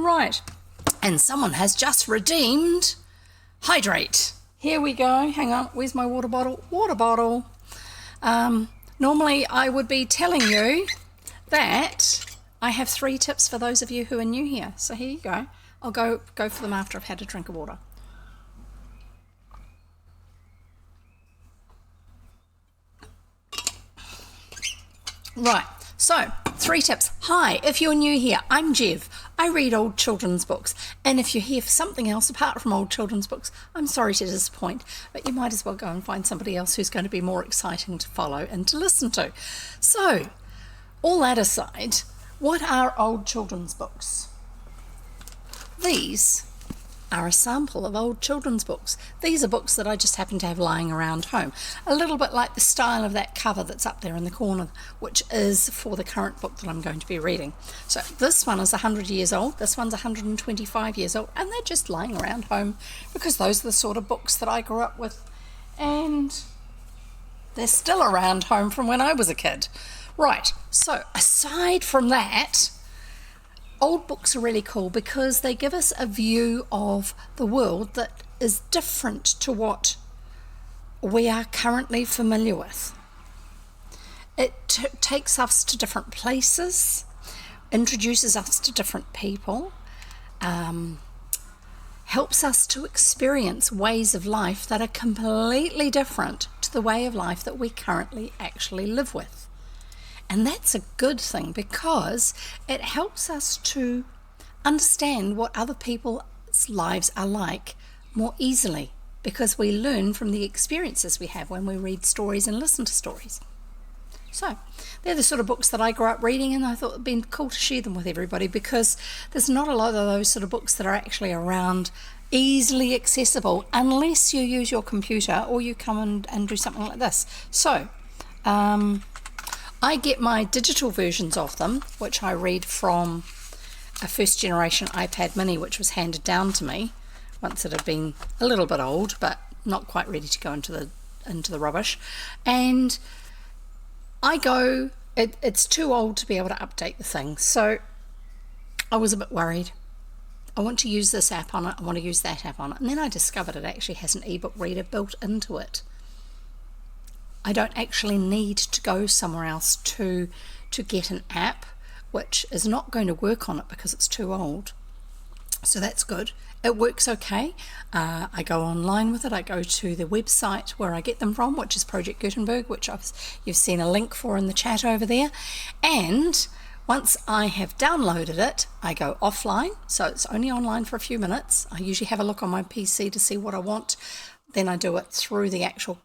Right, and someone has just redeemed Hydrate. Here we go. Hang on, where's my water bottle? Water bottle. Normally I would be telling you that I have 3 tips for those of you who are new here. So here you go. I'll go for them after I've had a drink of water. Right, so 3 tips. Hi, if you're new here, I'm Jev. I read old children's books, and if you're here for something else apart from old children's books, I'm sorry to disappoint, but you might as well go and find somebody else who's going to be more exciting to follow and to listen to. So, all that aside, what are old children's books? These are a sample of old children's books. These are books that I just happen to have lying around home. A little bit like the style of that cover that's up there in the corner, which is for the current book that I'm going to be reading. So this one is 100 years old, this one's 125 years old, and they're just lying around home because those are the sort of books that I grew up with, and they're still around home from when I was a kid. Right, so aside from that, old books are really cool because they give us a view of the world that is different to what we are currently familiar with. It takes us to different places, introduces us to different people, helps us to experience ways of life that are completely different to the way of life that we currently actually live with. And that's a good thing because it helps us to understand what other people's lives are like more easily, because we learn from the experiences we have when we read stories and listen to stories. So they're the sort of books that I grew up reading, and I thought it'd been cool to share them with everybody because there's not a lot of those sort of books that are actually around easily accessible unless you use your computer or you come and do something like this. So I get my digital versions of them, which I read from a first generation iPad mini, which was handed down to me once it had been a little bit old, but not quite ready to go into the rubbish. And it's too old to be able to update the thing. So I was a bit worried. I want to use this app on it, I want to use that app on it. And then I discovered it actually has an ebook reader built into it. I don't actually need to go somewhere else to get an app, which is not going to work on it because it's too old. So that's good. It works okay. I go online with it. I go to the website where I get them from, which is Project Gutenberg, which you've seen a link for in the chat over there. And once I have downloaded it, I go offline. So it's only online for a few minutes. I usually have a look on my PC to see what I want. Then I do it through the actual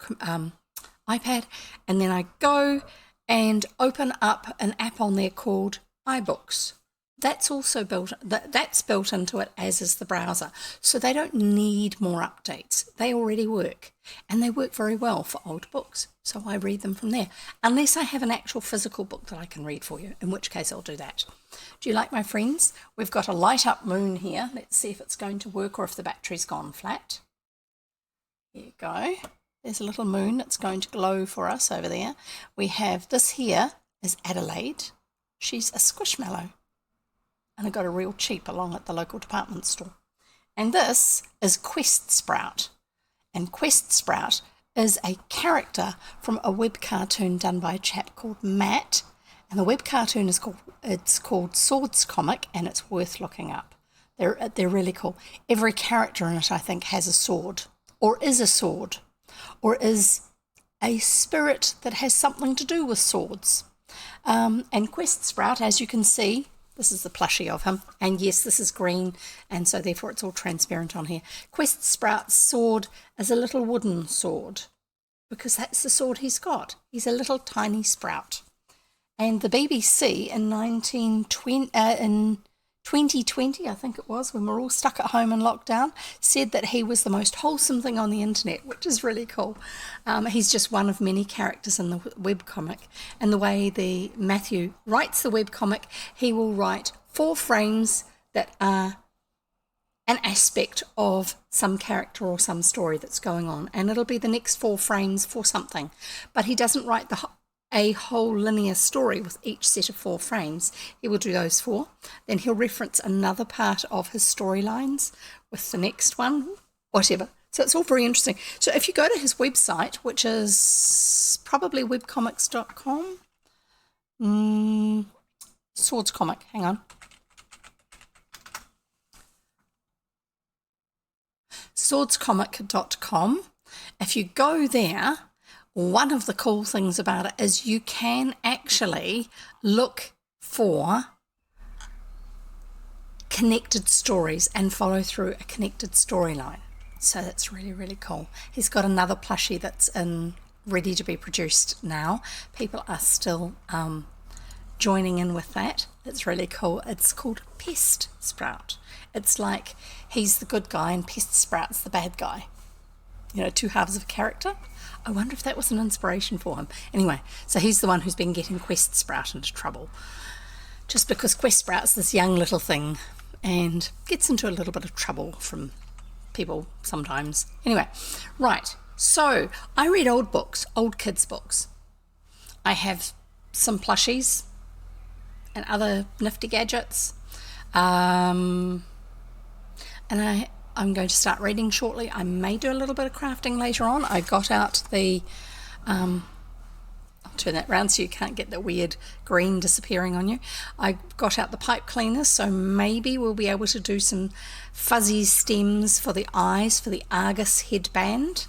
iPad, and then I go and open up an app on there called iBooks. That's also built into it, as is the browser. So they don't need more updates. They already work, and they work very well for old books. So I read them from there, unless I have an actual physical book that I can read for you, in which case I'll do that. Do you like my friends? We've got a light up moon here. Let's see if it's going to work or if the battery's gone flat. There you go. There's a little moon that's going to glow for us over there. We have this here is Adelaide. She's a squishmallow. And I got a real cheap along at the local department store. And this is Quest Sprout. And Quest Sprout is a character from a web cartoon done by a chap called Matt. And the web cartoon is called Swordscomiccom, and it's worth looking up. They're really cool. Every character in it, I think, has a sword, or is a sword, or is a spirit that has something to do with swords. And Quest Sprout, as you can see, this is the plushie of him, and yes, this is green, and so therefore it's all transparent on here. Quest Sprout's sword is a little wooden sword, because that's the sword he's got. He's a little tiny sprout. And the BBC in 2020, I think it was, when we're all stuck at home in lockdown, said that he was the most wholesome thing on the internet, which is really cool. He's just one of many characters in the webcomic. And the way Matthew writes the webcomic, he will write 4 frames that are an aspect of some character or some story that's going on. And it'll be the next 4 frames for something. But he doesn't write a whole linear story with each set of 4 frames. He will do those 4. Then he'll reference another part of his storylines with the next one, whatever. So it's all very interesting. So if you go to his website, which is probably webcomics.com, Swordscomic, hang on. Swordscomic.com. If you go there, one of the cool things about it is you can actually look for connected stories and follow through a connected storyline. So that's really, really cool. He's got another plushie that's ready to be produced now. People are still joining in with that. It's really cool. It's called Pest Sprout. It's like he's the good guy and Pest Sprout's the bad guy. You know, 2 halves of a character. I wonder if that was an inspiration for him. Anyway, so he's the one who's been getting Quest Sprout into trouble. Just because Quest Sprout's this young little thing and gets into a little bit of trouble from people sometimes. Anyway, right. So I read old books, old kids' books. I have some plushies and other nifty gadgets. And I'm going to start reading shortly. I may do a little bit of crafting later on. I got out the, I'll turn that round so you can't get the weird green disappearing on you. I got out the pipe cleaner, so maybe we'll be able to do some fuzzy stems for the eyes for the Argus headband.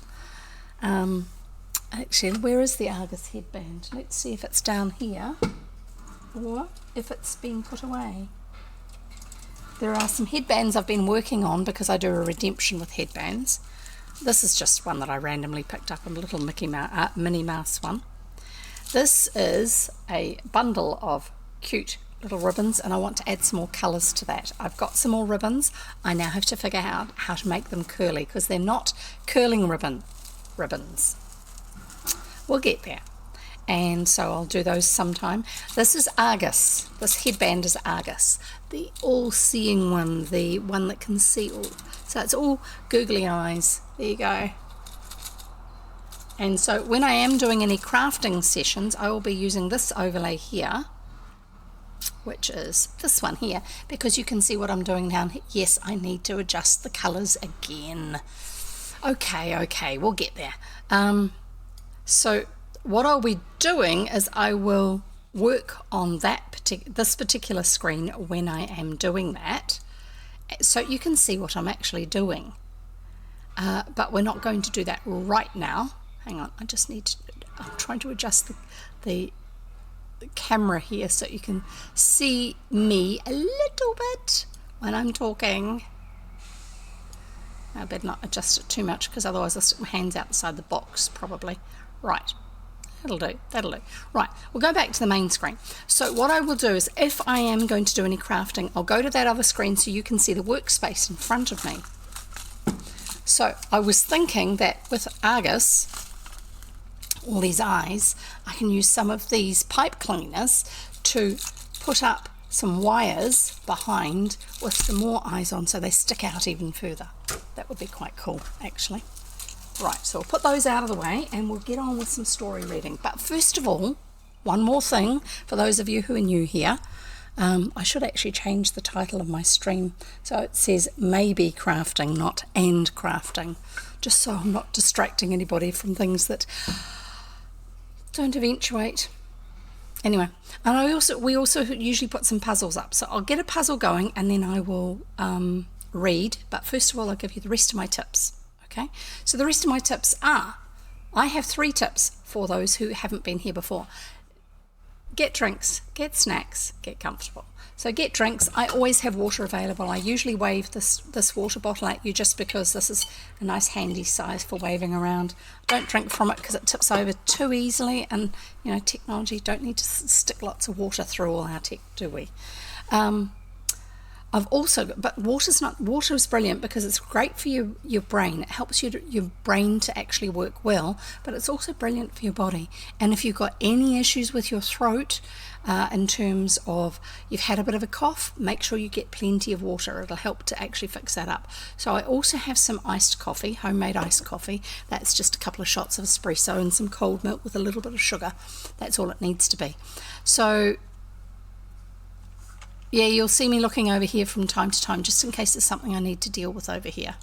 Actually, where is the Argus headband? Let's see if it's down here or if it's been put away. There are some headbands I've been working on because I do a redemption with headbands. This is just one that I randomly picked up, a little Minnie Mouse one. This is a bundle of cute little ribbons and I want to add some more colours to that. I've got some more ribbons. I now have to figure out how to make them curly because they're not curling ribbons. We'll get there. And so I'll do those sometime. This is Argus. This headband is Argus, the all-seeing one, the one that can see all. So it's all googly eyes. There you go. And so when I am doing any crafting sessions, I will be using this overlay here, which is this one here, because you can see what I'm doing now. Yes, I need to adjust the colours again. Okay, we'll get there. So what I'll be doing is I will work on this particular screen when I am doing that, so you can see what I'm actually doing. But we're not going to do that right now. Hang on, I'm trying to adjust the camera here so you can see me a little bit when I'm talking. I better not adjust it too much because otherwise I'll stick my hands outside the box probably. Right. That'll do. Right, we'll go back to the main screen. So what I will do is if I am going to do any crafting, I'll go to that other screen so you can see the workspace in front of me. So I was thinking that with Argus, all these eyes, I can use some of these pipe cleaners to put up some wires behind with some more eyes on so they stick out even further. That would be quite cool, actually. Right, so we'll put those out of the way and we'll get on with some story reading. But first of all, one more thing for those of you who are new here. I should actually change the title of my stream so it says maybe crafting, not and crafting, just so I'm not distracting anybody from things that don't eventuate. Anyway, and we also usually put some puzzles up. So I'll get a puzzle going and then I will read. But first of all, I'll give you the rest of my tips. Okay, so the rest of my tips are, I have 3 tips for those who haven't been here before. Get drinks, get snacks, get comfortable. So get drinks, I always have water available. I usually wave this water bottle at you just because this is a nice handy size for waving around. Don't drink from it because it tips over too easily, and you know, technology, don't need to stick lots of water through all our tech, do we? I've also got, but water is brilliant because it's great for your brain. It helps your brain to actually work well, but it's also brilliant for your body. And if you've got any issues with your throat, in terms of you've had a bit of a cough, make sure you get plenty of water. It'll help to actually fix that up. So I also have some iced coffee, homemade iced coffee. That's just a couple of shots of espresso and some cold milk with a little bit of sugar. That's all it needs to be. So yeah, you'll see me looking over here from time to time, just in case there's something I need to deal with over here.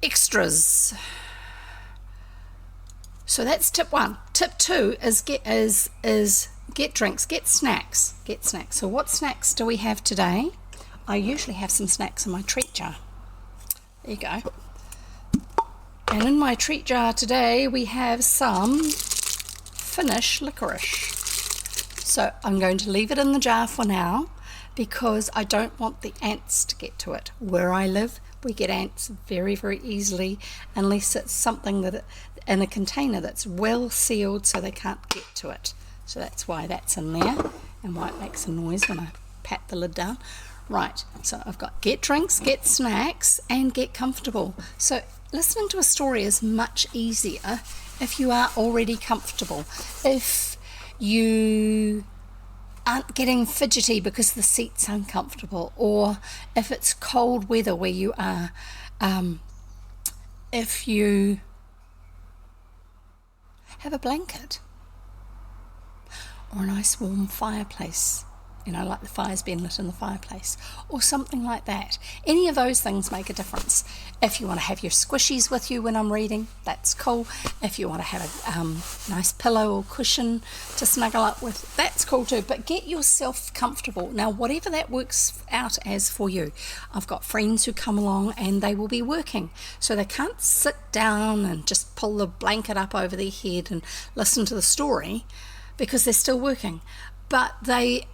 Extras. So that's tip 1. Tip 2 is get drinks, get snacks. So what snacks do we have today? I usually have some snacks in my treat jar. There you go. And in my treat jar today we have some Finnish licorice. So I'm going to leave it in the jar for now because I don't want the ants to get to it. Where I live, we get ants very, very easily unless it's something that in a container that's well sealed so they can't get to it. So that's why that's in there and why it makes a noise when I pat the lid down. Right, so I've got get drinks, get snacks, and get comfortable. So listening to a story is much easier if you are already comfortable. If you aren't getting fidgety because the seat's uncomfortable, or if it's cold weather where you are, if you have a blanket or a nice warm fireplace, like the fire's being lit in the fireplace, or something like that. Any of those things make a difference. If you want to have your squishies with you when I'm reading, that's cool. If you want to have a nice pillow or cushion to snuggle up with, that's cool too. But get yourself comfortable. Now, whatever that works out as for you. I've got friends who come along and they will be working, so they can't sit down and just pull the blanket up over their head and listen to the story because they're still working. But the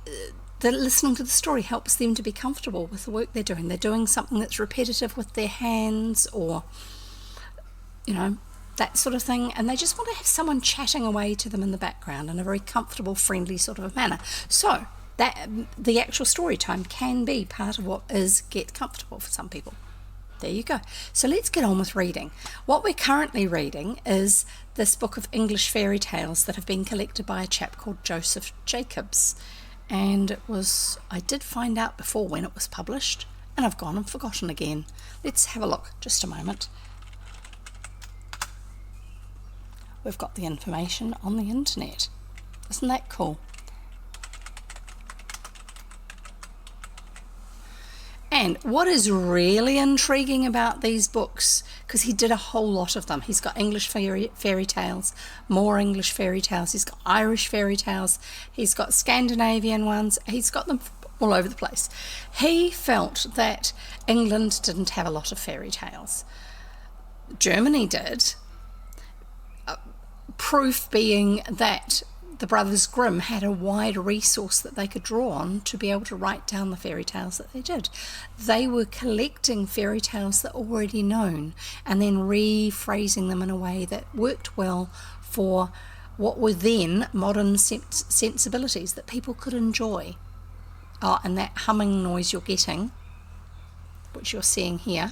listening to the story helps them to be comfortable with the work they're doing. They're doing something that's repetitive with their hands, or that sort of thing, and they just want to have someone chatting away to them in the background in a very comfortable, friendly sort of a manner. So that the actual story time can be part of what is get comfortable for some people. There you go. So let's get on with reading. What we're currently reading is this book of English fairy tales that have been collected by a chap called Joseph Jacobs. And I did find out before when it was published, and I've gone and forgotten again. Let's have a look, just a moment. We've got the information on the internet. Isn't that cool? And what is really intriguing about these books, because he did a whole lot of them. He's got English fairy tales, more English fairy tales. He's got Irish fairy tales. He's got Scandinavian ones. He's got them all over the place. He felt that England didn't have a lot of fairy tales. Germany did. Proof being that the Brothers Grimm had a wide resource that they could draw on to be able to write down the fairy tales that they did. They were collecting fairy tales that were already known and then rephrasing them in a way that worked well for what were then modern sensibilities that people could enjoy. Oh, and that humming noise you're getting, which you're seeing here,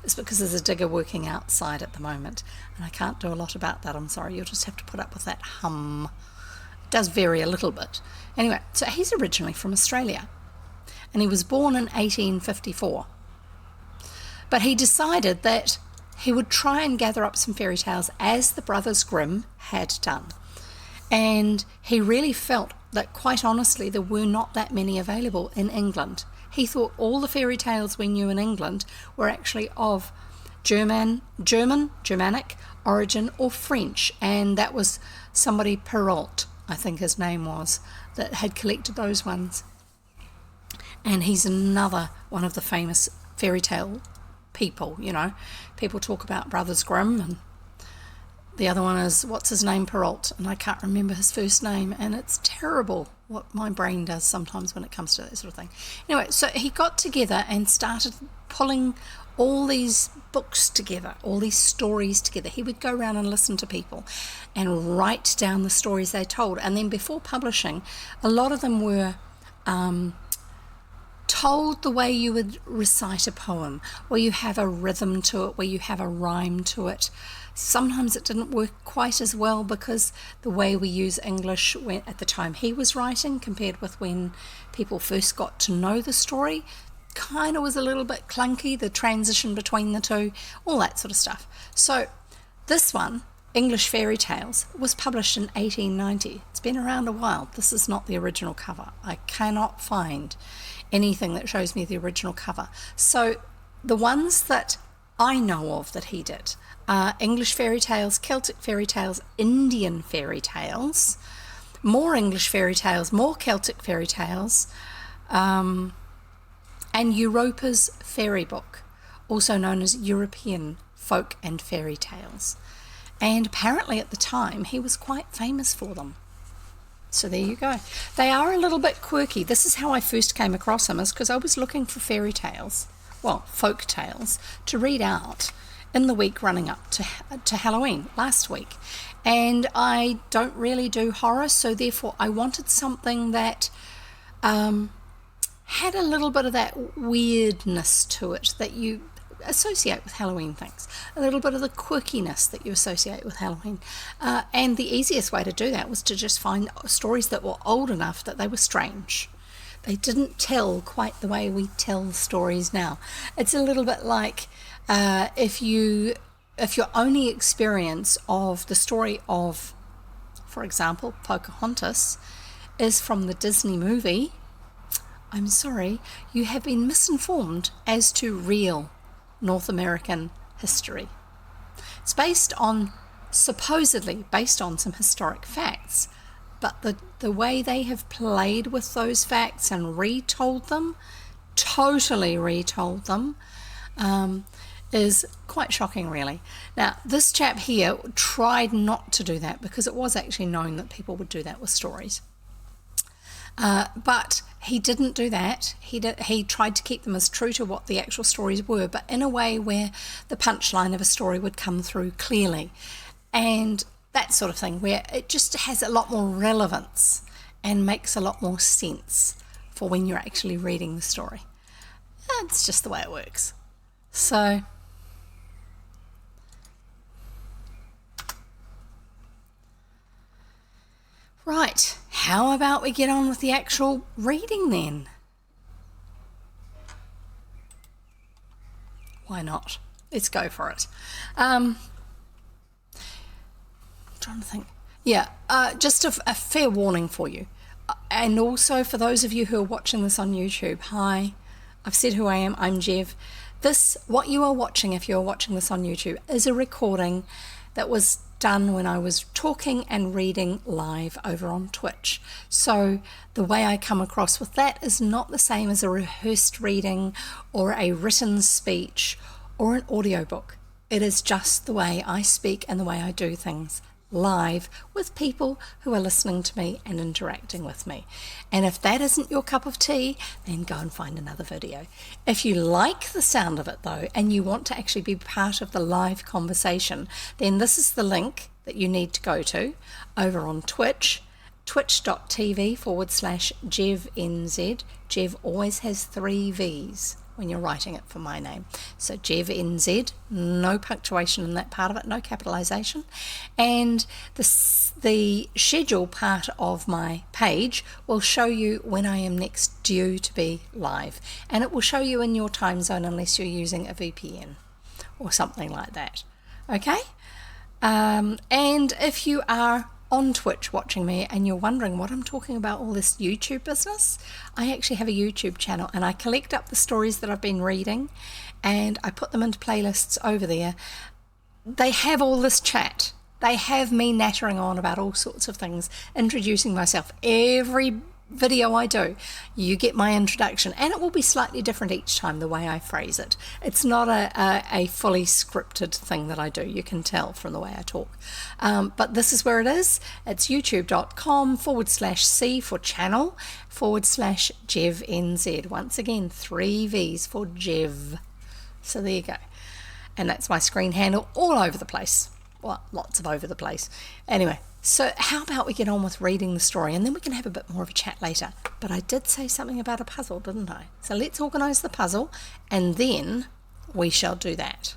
it's because there's a digger working outside at the moment, and I can't do a lot about that, I'm sorry. You'll just have to put up with that hum. It does vary a little bit. Anyway, so he's originally from Australia, and he was born in 1854. But he decided that he would try and gather up some fairy tales as the Brothers Grimm had done. And he really felt that, quite honestly, there were not that many available in England. He thought all the fairy tales we knew in England were actually of Germanic origin or French, and that was somebody Perrault, I think his name was, that had collected those ones. And he's another one of the famous fairy tale people, People talk about Brothers Grimm, and The other one is, what's his name, Perrault, and I can't remember his first name, and it's terrible what my brain does sometimes when it comes to that sort of thing. Anyway, so he got together and started pulling all these books together, all these stories together. He would go around and listen to people and write down the stories they told, and then before publishing, a lot of them were told the way you would recite a poem, where you have a rhythm to it, where you have a rhyme to it. Sometimes it didn't work quite as well because the way we use English at the time he was writing compared with when people first got to know the story kind of was a little bit clunky, the transition between the two, all that sort of stuff. So this one, English Fairytales, was published in 1890. It's been around a while. This is not the original cover. I cannot find anything that shows me the original cover. So the ones that I know of that he did are English fairy tales, Celtic fairy tales, Indian fairy tales, more English fairy tales, more Celtic fairy tales, and Europa's fairy book, also known as European folk and fairy tales. And apparently at the time he was quite famous for them. So there you go. They are a little bit quirky. This is how I first came across them, is because I was looking for fairy tales, well, folk tales, to read out in the week running up to Halloween last week. And I don't really do horror, so therefore I wanted something that had a little bit of that weirdness to it that you associate with Halloween things, a little bit of the quirkiness that you associate with Halloween, and the easiest way to do that was to just find stories that were old enough that they were strange. They didn't tell quite the way we tell stories now. It's a little bit like if your only experience of the story of, for example, Pocahontas is from the Disney movie, I'm sorry, you have been misinformed as to real North American history. It's supposedly based on some historic facts, but the way they have played with those facts and totally retold them, is quite shocking, really. Now, this chap here tried not to do that because it was actually known that people would do that with stories. But he didn't do that. He tried to keep them as true to what the actual stories were, but in a way where the punchline of a story would come through clearly. And that sort of thing, where it just has a lot more relevance and makes a lot more sense for when you're actually reading the story. It's just the way it works. So, right, how about we get on with the actual reading then? Why not? Let's go for it. I'm trying to think. Yeah, just a fair warning for you. And also for those of you who are watching this on YouTube, hi, I've said who I am, I'm Jev. What you are watching, if you're watching this on YouTube, is a recording that was done when I was talking and reading live over on Twitch. So the way I come across with that is not the same as a rehearsed reading or a written speech or an audiobook. It is just the way I speak and the way I do things live with people who are listening to me and interacting with me. And if that isn't your cup of tea, then go and find another video. If you like the sound of it though, and you want to actually be part of the live conversation, then this is the link that you need to go to over on Twitch, twitch.tv/jevnz. Jev always has 3 V's when you're writing it for my name. So jevnz, no punctuation in that part of it, no capitalization. And the schedule part of my page will show you when I am next due to be live. And it will show you in your time zone unless you're using a VPN or something like that. Okay? And if you are on Twitch watching me and you're wondering what I'm talking about, all this YouTube business, I actually have a YouTube channel and I collect up the stories that I've been reading and I put them into playlists over there. They have all this chat. They have me nattering on about all sorts of things, introducing myself. Every video I do, you get my introduction, and it will be slightly different each time the way I phrase it. It's not a fully scripted thing that I do. You can tell from the way I talk. But this is where it is. It's youtube.com/C for channel /jevvnz. Once again, 3 V's for Jev. So there you go. And that's my screen handle all over the place. Well, lots of over the place. Anyway, so how about we get on with reading the story, and then we can have a bit more of a chat later. But I did say something about a puzzle, didn't I? So let's organise the puzzle, and then we shall do that.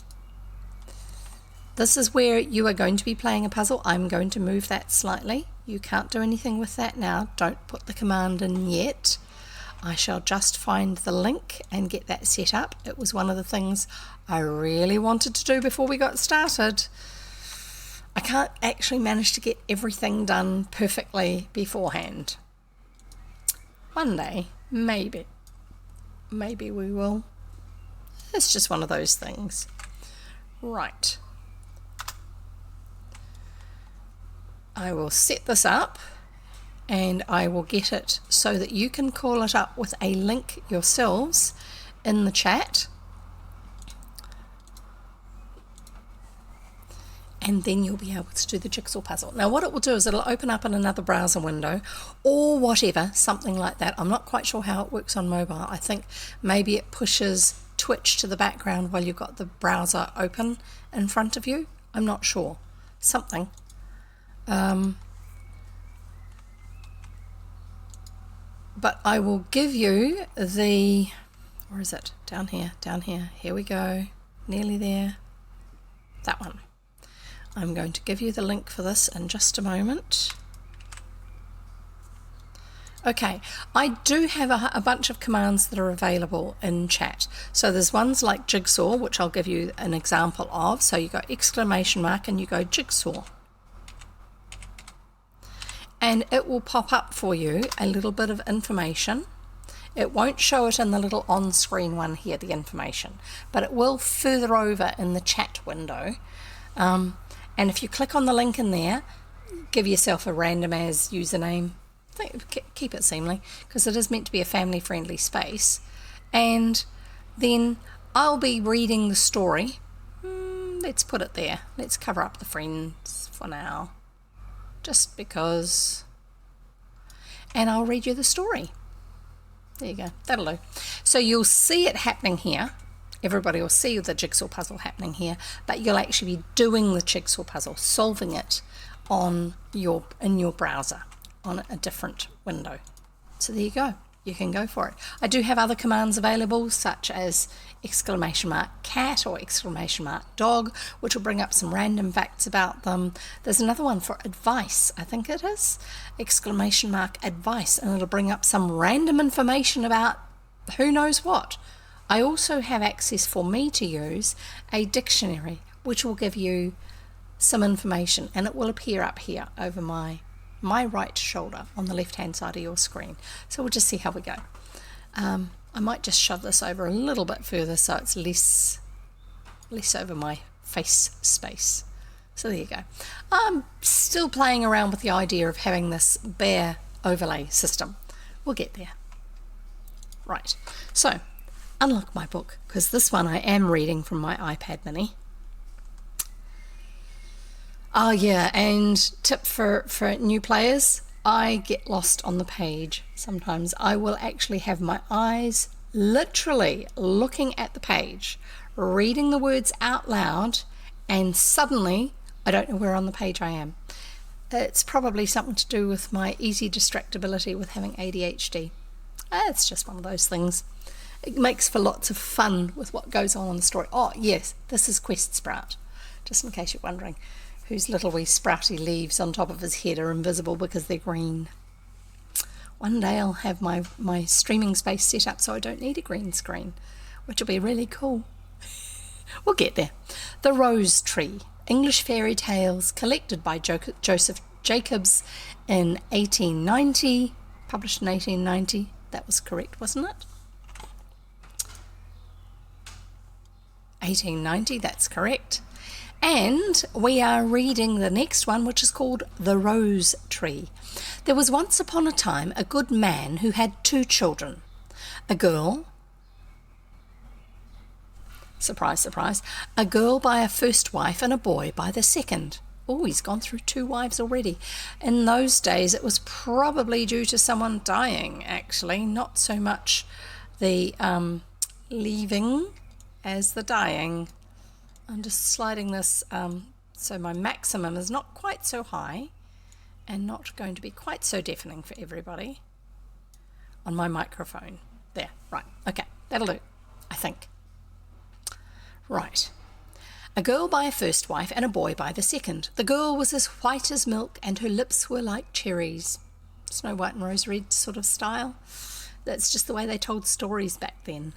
This is where you are going to be playing a puzzle. I'm going to move that slightly. You can't do anything with that now. Don't put the command in yet. I shall just find the link and get that set up. It was one of the things I really wanted to do before we got started. I can't actually manage to get everything done perfectly beforehand. One day, maybe we will. It's just one of those things. Right. I will set this up, and I will get it so that you can call it up with a link yourselves in the chat. And then you'll be able to do the jigsaw puzzle. Now what it will do is it'll open up in another browser window or whatever, something like that. I'm not quite sure how it works on mobile. I think maybe it pushes Twitch to the background while you've got the browser open in front of you. I'm not sure. Something. But I will give you the, where is it? Down here, here we go, nearly there, that one. I'm going to give you the link for this in just a moment. Okay, I do have a bunch of commands that are available in chat. So there's ones like jigsaw, which I'll give you an example of. So you go exclamation mark and you go jigsaw. And it will pop up for you a little bit of information. It won't show it in the little on-screen one here, the information, but it will further over in the chat window. And if you click on the link in there, give yourself a random as username. Keep it seemly, because it is meant to be a family-friendly space. And then I'll be reading the story. Let's put it there. Let's cover up the friends for now, just because. And I'll read you the story. There you go. That'll do. So you'll see it happening here. Everybody will see the jigsaw puzzle happening here, but you'll actually be doing the jigsaw puzzle, solving it in your browser on a different window. So there you go. You can go for it. I do have other commands available, such as exclamation mark cat or exclamation mark dog, which will bring up some random facts about them. There's another one for advice, I think it is, exclamation mark advice, and it'll bring up some random information about who knows what. I also have access for me to use a dictionary, which will give you some information, and it will appear up here over my right shoulder on the left hand side of your screen. So we'll just see how we go. I might just shove this over a little bit further so it's less over my face space. So there you go. I'm still playing around with the idea of having this bare overlay system. We'll get there. Right, so unlock my book, because this one I am reading from my iPad mini. Oh yeah, and tip for new players, I get lost on the page. Sometimes I will actually have my eyes literally looking at the page, reading the words out loud, and suddenly I don't know where on the page I am. It's probably something to do with my easy distractibility with having ADHD. It's just one of those things. It makes for lots of fun with what goes on in the story. Oh yes, this is Quest Sprout, just in case you're wondering, whose little wee sprouty leaves on top of his head are invisible because they're green. One day I'll have my streaming space set up so I don't need a green screen, which will be really cool. We'll get there. The Rose Tree, English Fairy Tales, collected by Joseph Jacobs in 1890, published in 1890. That was correct, wasn't it? 1890, that's correct. And we are reading the next one, which is called The Rose Tree. There was once upon a time a good man who had 2 children, a girl, surprise, surprise, a girl by a first wife and a boy by the second. Oh, he's gone through 2 wives already. In those days, it was probably due to someone dying, actually, not so much the leaving as the dying. I'm just sliding this so my maximum is not quite so high and not going to be quite so deafening for everybody on my microphone. There, right, okay, that'll do, I think. Right. A girl by a first wife and a boy by the second. The girl was as white as milk and her lips were like cherries. Snow White and Rose Red sort of style. That's just the way they told stories back then.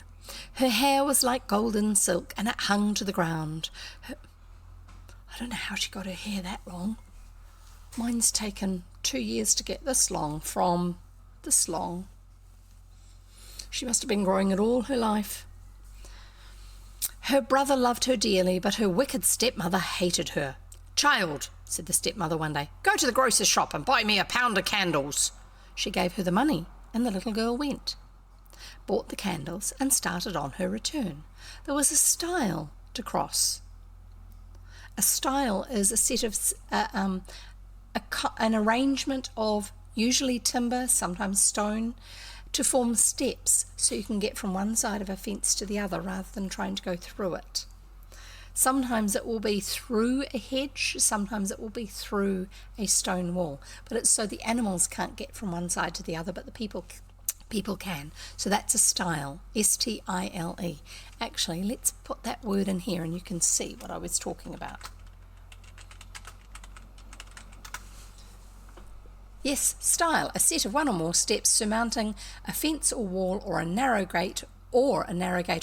Her hair was like golden silk and it hung to the ground. I don't know how she got her hair that long. Mine's taken 2 years to get this long from this long. She must have been growing it all her life. Her brother loved her dearly, but her wicked stepmother hated her. "Child," said the stepmother one day, "go to the grocer's shop and buy me a pound of candles." She gave her the money, and the little girl went, bought the candles, and started on her return. There was a stile to cross. A stile is a set of an arrangement of usually timber, sometimes stone, to form steps so you can get from one side of a fence to the other rather than trying to go through it. Sometimes it will be through a hedge, sometimes it will be through a stone wall, but it's so the animals can't get from one side to the other, but the people can. So that's a stile, S-T-I-L-E. Actually, let's put that word in here and you can see what I was talking about. Yes, stile, a set of 1 or more steps surmounting a fence or wall or a narrow gate or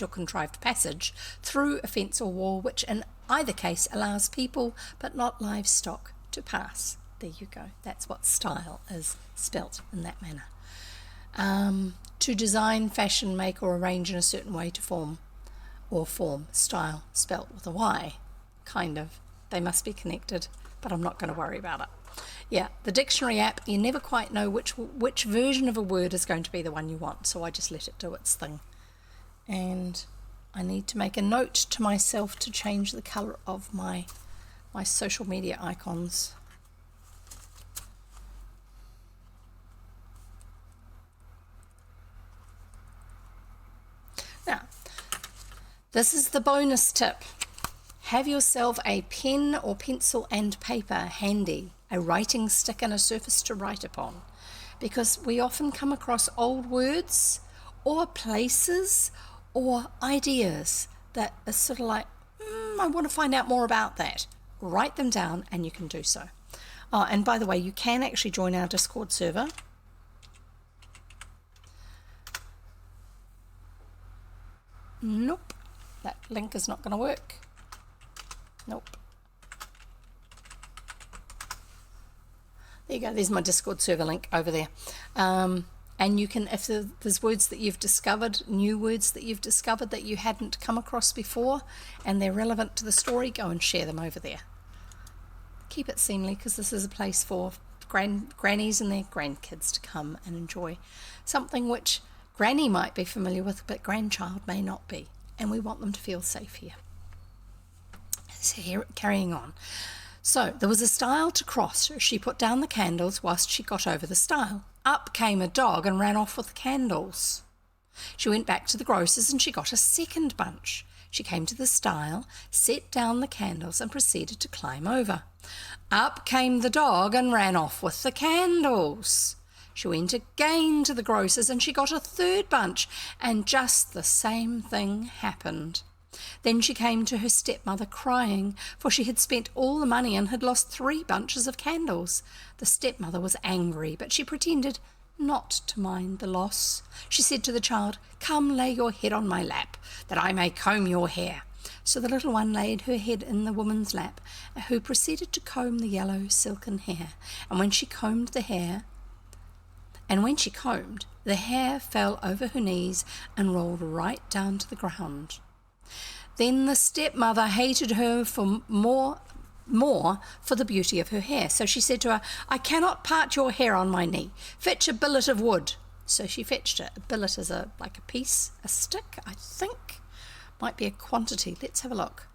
contrived passage through a fence or wall, which in either case allows people but not livestock to pass. There you go. That's what stile is spelt in that manner. To design, fashion, make or arrange in a certain way to form. Style, spelt with a Y. Kind of. They must be connected, but I'm not going to worry about it. Yeah, the dictionary app, you never quite know which version of a word is going to be the one you want, so I just let it do its thing. And I need to make a note to myself to change the colour of my social media icons. Now, this is the bonus tip. Have yourself a pen or pencil and paper handy, a writing stick and a surface to write upon, because we often come across old words or places or ideas that are sort of like, I want to find out more about that. Write them down and you can do so. Oh, and by the way, you can actually join our Discord server. Nope, that link is not going to work. Nope. There you go, there's my Discord server link over there. And you can, if there's words that you've discovered, new words that you've discovered that you hadn't come across before, and they're relevant to the story, go and share them over there. Keep it seemly, because this is a place for grannies and their grandkids to come and enjoy something which granny might be familiar with, but grandchild may not be. And we want them to feel safe here. So here, carrying on. So there was a stile to cross. She put down the candles whilst she got over the stile. Up came a dog and ran off with the candles. She went back to the grocer's and she got a second bunch. She came to the stile, set down the candles and proceeded to climb over. Up came the dog and ran off with the candles. She went again to the grocer's and she got a third bunch, and just the same thing happened. Then she came to her stepmother crying, for she had spent all the money and had lost 3 bunches of candles. The stepmother was angry, but she pretended not to mind the loss. She said to the child, "Come, lay your head on my lap, that I may comb your hair." So the little one laid her head in the woman's lap, who proceeded to comb the yellow silken hair. And when she combed, the hair fell over her knees and rolled right down to the ground. Then the stepmother hated her for more for the beauty of her hair. So she said to her, I cannot part your hair on my knee. Fetch a billet of wood. So she fetched it. A billet is like a piece, a stick, I think. Might be a quantity. Let's have a look.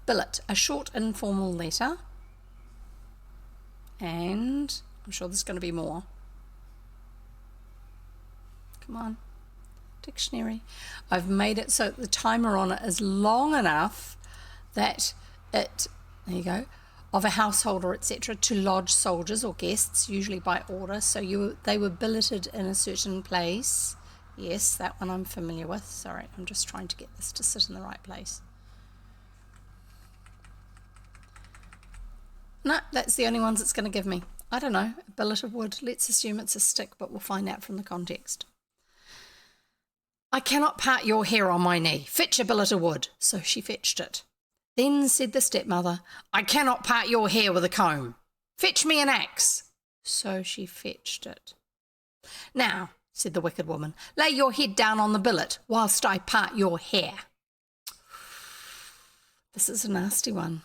Billet, a short informal letter. And I'm sure there's going to be more. Come on, dictionary. I've made it so the timer on it is long enough that it, there you go, of a household or etc. to lodge soldiers or guests, usually by order. So they were billeted in a certain place. Yes, that one I'm familiar with. Sorry, I'm just trying to get this to sit in the right place. No, that's the only ones it's going to give me. I don't know, a billet of wood. Let's assume it's a stick, but we'll find out from the context. I cannot part your hair on my knee. Fetch a billet of wood. So she fetched it. Then said the stepmother, I cannot part your hair with a comb. Fetch me an axe. So she fetched it. Now, said the wicked woman, lay your head down on the billet whilst I part your hair. This is a nasty one.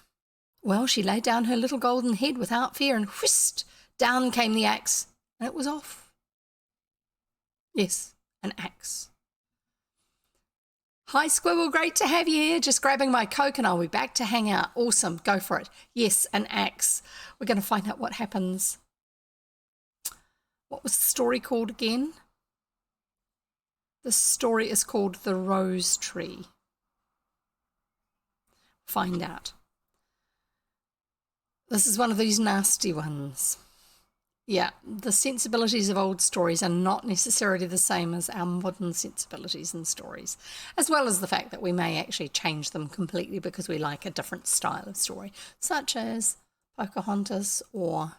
Well, she laid down her little golden head without fear, and whist, down came the axe, and it was off. Yes, an axe. Hi, Squibble, great to have you here. Just grabbing my Coke and I'll be back to hang out. Awesome, go for it. Yes, an axe. We're going to find out what happens. What was the story called again? The story is called The Rose Tree. Find out. This is one of these nasty ones. Yeah, the sensibilities of old stories are not necessarily the same as our modern sensibilities and stories, as well as the fact that we may actually change them completely because we like a different style of story, such as Pocahontas or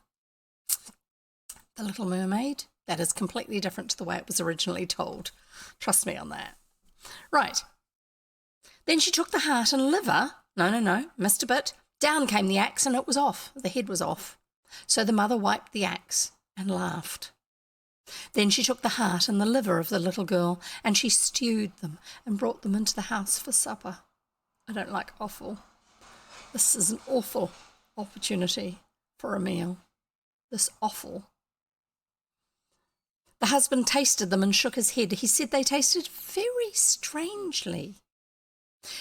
The Little Mermaid. That is completely different to the way it was originally told. Trust me on that. Right. Then she took the heart and liver. No, missed a bit. Down came the axe and it was off. The head was off. So the mother wiped the axe and laughed. Then she took the heart and the liver of the little girl and she stewed them and brought them into the house for supper. I don't like offal. This is an awful opportunity for a meal. This offal. The husband tasted them and shook his head. He said they tasted very strangely.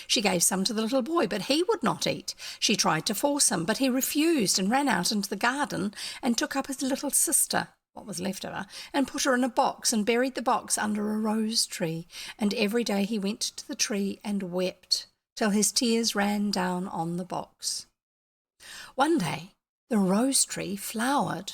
She gave some to the little boy, but he would not eat. She tried to force him, but he refused and ran out into the garden and took up his little sister, what was left of her, and put her in a box and buried the box under a rose tree. And every day he went to the tree and wept till his tears ran down on the box. One day the rose tree flowered.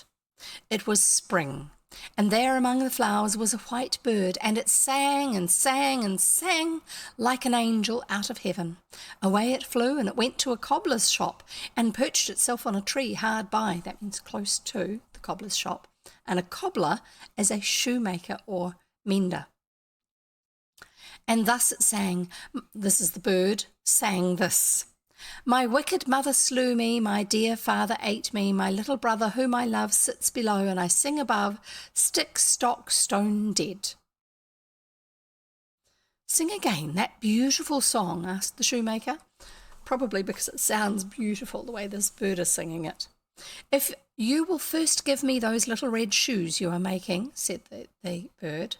It was spring. And there among the flowers was a white bird, and it sang and sang and sang like an angel out of heaven. Away it flew, and it went to a cobbler's shop and perched itself on a tree hard by. That means close to the cobbler's shop. And a cobbler is a shoemaker or mender. And thus it sang, this is the bird, sang this. My wicked mother slew me, my dear father ate me, my little brother whom I love sits below, and I sing above, stick, stock, stone dead. Sing again that beautiful song, asked the shoemaker, probably because it sounds beautiful the way this bird is singing it. If you will first give me those little red shoes you are making, said the bird.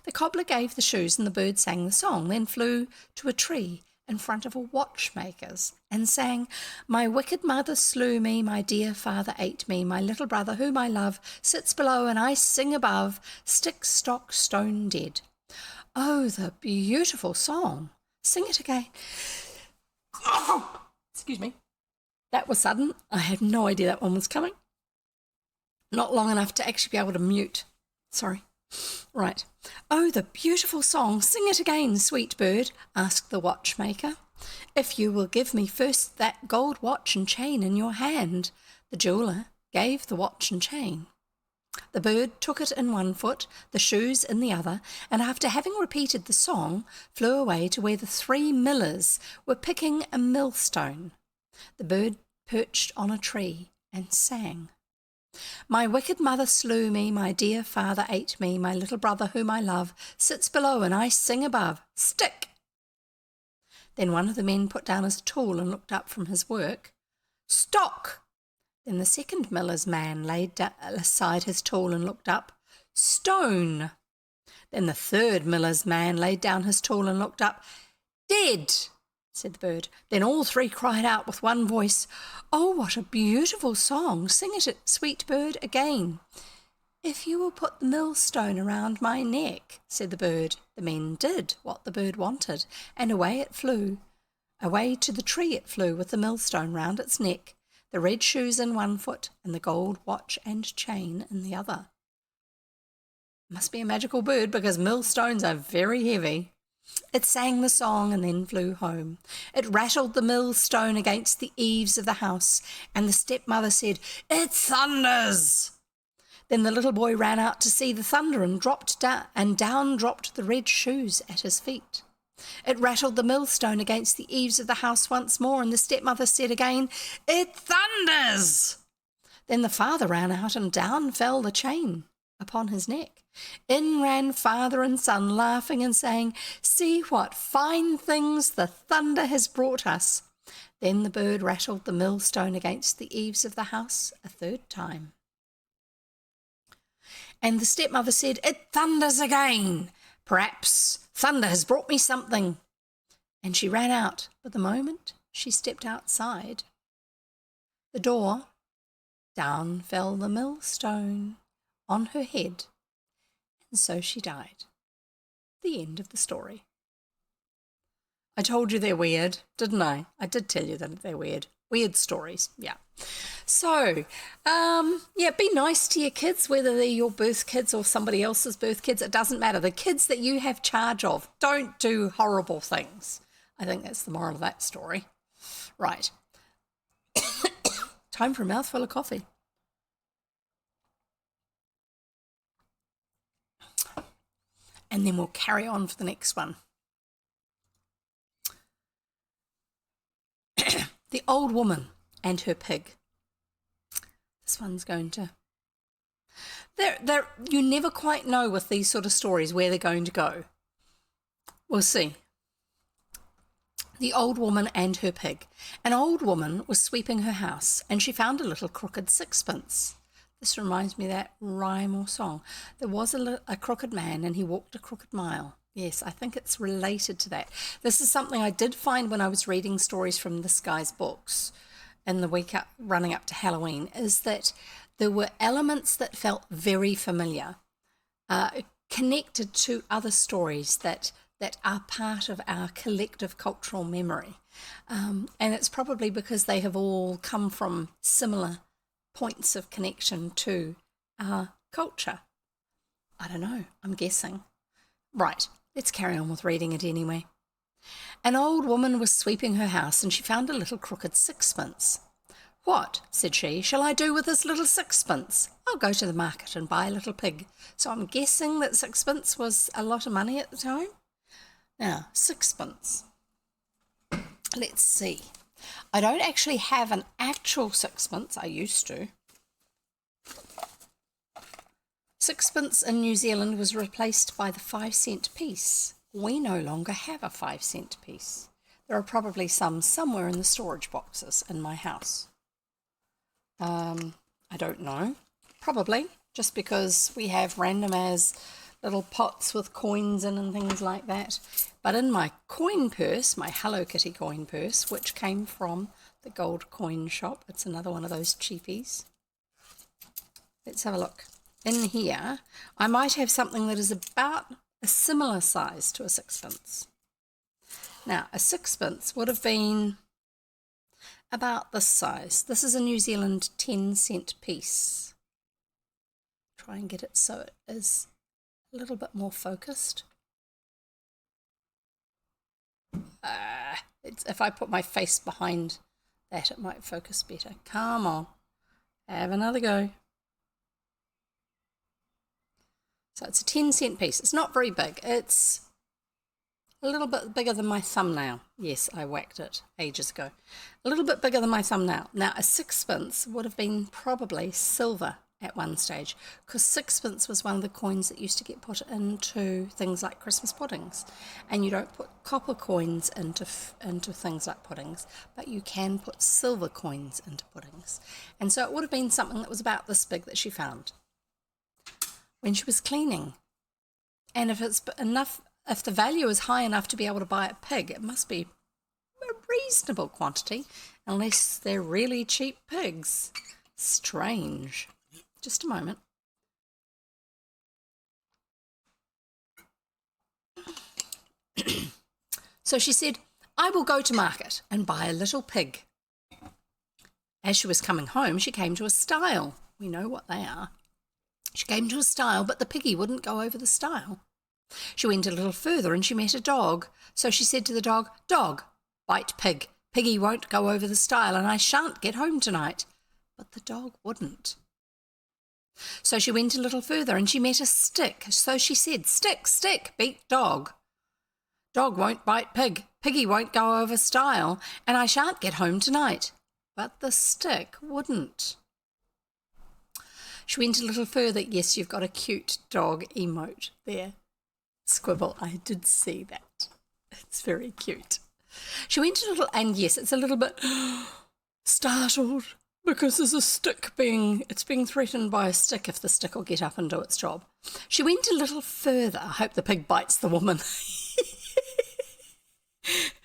The cobbler gave the shoes and the bird sang the song, then flew to a tree in front of a watchmaker's and sang, my wicked mother slew me, my dear father ate me, my little brother whom I love sits below, and I sing above, stick, stock, stone dead. Oh, the beautiful song. Sing it again. Oh, excuse me. That was sudden. I had no idea that one was coming. Not long enough to actually be able to mute. Sorry. Right. Oh, the beautiful song. Sing it again, sweet bird, asked the watchmaker. If you will give me first that gold watch and chain in your hand. The jeweller gave the watch and chain. The bird took it in one foot, the shoes in the other, and after having repeated the song, flew away to where the 3 millers were picking a millstone. The bird perched on a tree and sang. My wicked mother slew me, my dear father ate me, my little brother whom I love sits below and I sing above. Stick! Then one of the men put down his tool and looked up from his work. Stock! Then the second miller's man laid aside his tool and looked up. Stone! Then the third miller's man laid down his tool and looked up. Dead! Said the bird. Then all three cried out with one voice, Oh, what a beautiful song! Sing it, sweet bird, again. If you will put the millstone around my neck, said the bird. The men did what the bird wanted, and away it flew. Away to the tree it flew with the millstone round its neck, the red shoes in one foot, and the gold watch and chain in the other. Must be a magical bird because millstones are very heavy. It sang the song and then flew home. It rattled the millstone against the eaves of the house, and the stepmother said, It thunders! Then the little boy ran out to see the thunder and down dropped the red shoes at his feet. It rattled the millstone against the eaves of the house once more, and the stepmother said again, It thunders! Then the father ran out, and down fell the chain upon his neck. In ran father and son, laughing and saying, See what fine things the thunder has brought us. Then the bird rattled the millstone against the eaves of the house a third time. And the stepmother said, It thunders again. Perhaps thunder has brought me something. And she ran out, but the moment she stepped outside the door, down fell the millstone on her head, and so she died. The end of the story. I told you they're weird, didn't I? I did tell you that they're weird. Weird stories, yeah. So, be nice to your kids, whether they're your birth kids or somebody else's birth kids. It doesn't matter. The kids that you have charge of, don't do horrible things. I think that's the moral of that story. Right. Time for a mouthful of coffee. And then we'll carry on for the next one. The Old Woman and Her Pig. This one's going to... You never quite know with these sort of stories where they're going to go. We'll see. The Old Woman and Her Pig. An old woman was sweeping her house, and she found a little crooked sixpence. This reminds me of that rhyme or song. There was a crooked man, and he walked a crooked mile. Yes, I think it's related to that. This is something I did find when I was reading stories from this guy's books in the week running up to Halloween, is that there were elements that felt very familiar, connected to other stories that are part of our collective cultural memory. And it's probably because they have all come from similar points of connection to our culture. I don't know, I'm guessing. Right, let's carry on with reading it anyway. An old woman was sweeping her house, and she found a little crooked sixpence. What, said she, shall I do with this little sixpence? I'll go to the market and buy a little pig. So I'm guessing that sixpence was a lot of money at the time. Now, sixpence. Let's see. I don't actually have an actual sixpence. I used to. Sixpence in New Zealand was replaced by the 5-cent piece. We no longer have a 5-cent piece. There are probably some somewhere in the storage boxes in my house. I don't know. Probably, just because we have random as little pots with coins in and things like that. But in my coin purse, my Hello Kitty coin purse, which came from the Gold Coin Shop, it's another one of those cheapies. Let's have a look. In here, I might have something that is about a similar size to a sixpence. Now, a sixpence would have been about this size. This is a New Zealand 10-cent piece. Try and get it so it is a little bit more focused. If I put my face behind that, it might focus better. Come on, have another go. So it's a 10-cent piece. It's not very big. It's a little bit bigger than my thumbnail. Yes, I whacked it ages ago. A little bit bigger than my thumbnail. Now, a sixpence would have been probably silver at one stage, because sixpence was one of the coins that used to get put into things like Christmas puddings, and you don't put copper coins into things like puddings, but you can put silver coins into puddings. And so it would have been something that was about this big that she found when she was cleaning. And if it's enough, if the value is high enough to be able to buy a pig, it must be a reasonable quantity, unless they're really cheap pigs. Strange. Just a moment. So she said, I will go to market and buy a little pig. As she was coming home, she came to a stile. We know what they are. She came to a stile, but the piggy wouldn't go over the stile. She went a little further and she met a dog. So she said to the dog, Dog, bite pig. Piggy won't go over the stile and I shan't get home tonight. But the dog wouldn't. So she went a little further and she met a stick. So she said, Stick, stick, beat dog. Dog won't bite pig. Piggy won't go over stile and I shan't get home tonight. But the stick wouldn't. She went a little further. Yes, you've got a cute dog emote there. Squibble, I did see that. It's very cute. She went a little, and yes, it's a little bit startled because there's a stick being threatened by a stick if the stick will get up and do its job. She went a little further. I hope the pig bites the woman.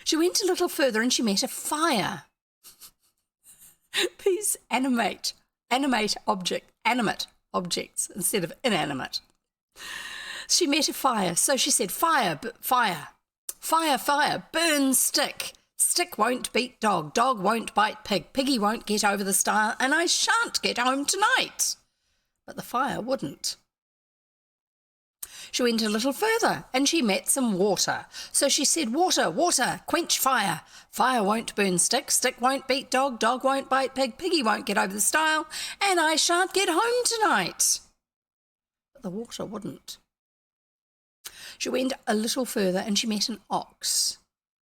She went a little further and she met a fire. These animate objects instead of inanimate. She met a fire, so she said, Fire, fire, fire, fire, burn stick. Stick won't beat dog, dog won't bite pig, piggy won't get over the stile, and I shan't get home tonight. But the fire wouldn't. She went a little further and she met some water. So she said, Water, water, quench fire. Fire won't burn stick, stick won't beat dog, dog won't bite pig, piggy won't get over the stile, and I shan't get home tonight. But the water wouldn't. She went a little further and she met an ox.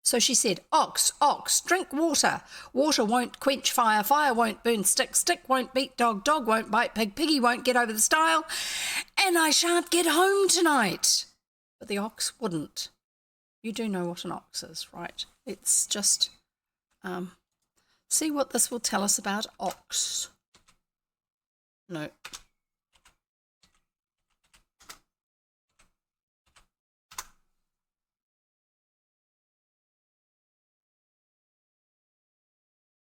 So she said, Ox, ox, drink water. Water won't quench fire, fire won't burn stick, stick won't beat dog, dog won't bite pig, piggy won't get over the stile, and I shan't get home tonight. But the ox wouldn't. You do know what an ox is, right? It's just, see what this will tell us about ox. No.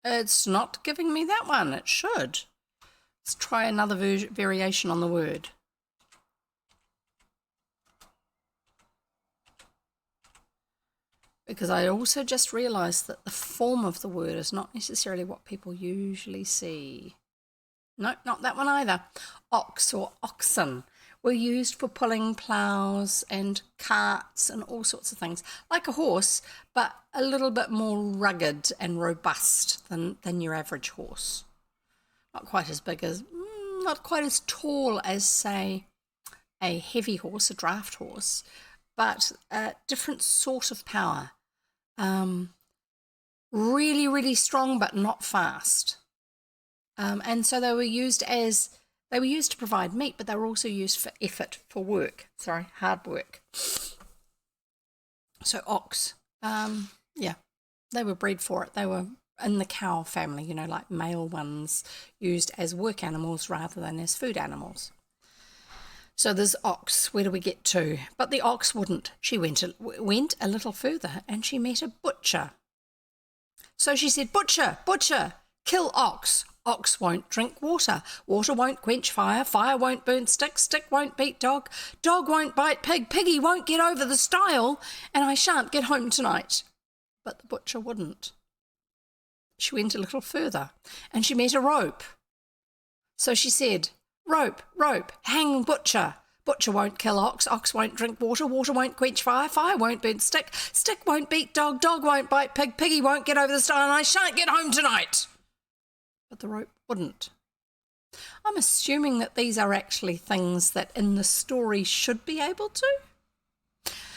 It's not giving me that one. It should. Let's try another variation on the word. Because I also just realised that the form of the word is not necessarily what people usually see. No, not that one either. Ox or oxen were used for pulling ploughs and carts and all sorts of things, like a horse, but a little bit more rugged and robust than your average horse. Not quite as big as, not quite as tall as, say, a heavy horse, a draft horse, but a different sort of power. Really, really strong, but not fast. And so they were used to provide meat, but they were also used for effort, for work. Sorry, hard work. So ox, yeah, they were bred for it. They were in the cow family, you know, like male ones used as work animals rather than as food animals. So there's ox. Where do we get to? But the ox wouldn't. She went a little further and she met a butcher. So she said, Butcher, butcher, kill ox. Ox won't drink water. Water won't quench fire. Fire won't burn stick. Stick won't beat dog. Dog won't bite pig. Piggy won't get over the stile. And I shan't get home tonight. But the butcher wouldn't. She went a little further and she met a rope. So she said, Rope, rope, hang butcher. Butcher won't kill ox. Ox won't drink water. Water won't quench fire. Fire won't burn stick. Stick won't beat dog. Dog won't bite pig. Piggy won't get over the stile. And I shan't get home tonight. But the rope wouldn't. I'm assuming that these are actually things that in the story should be able to.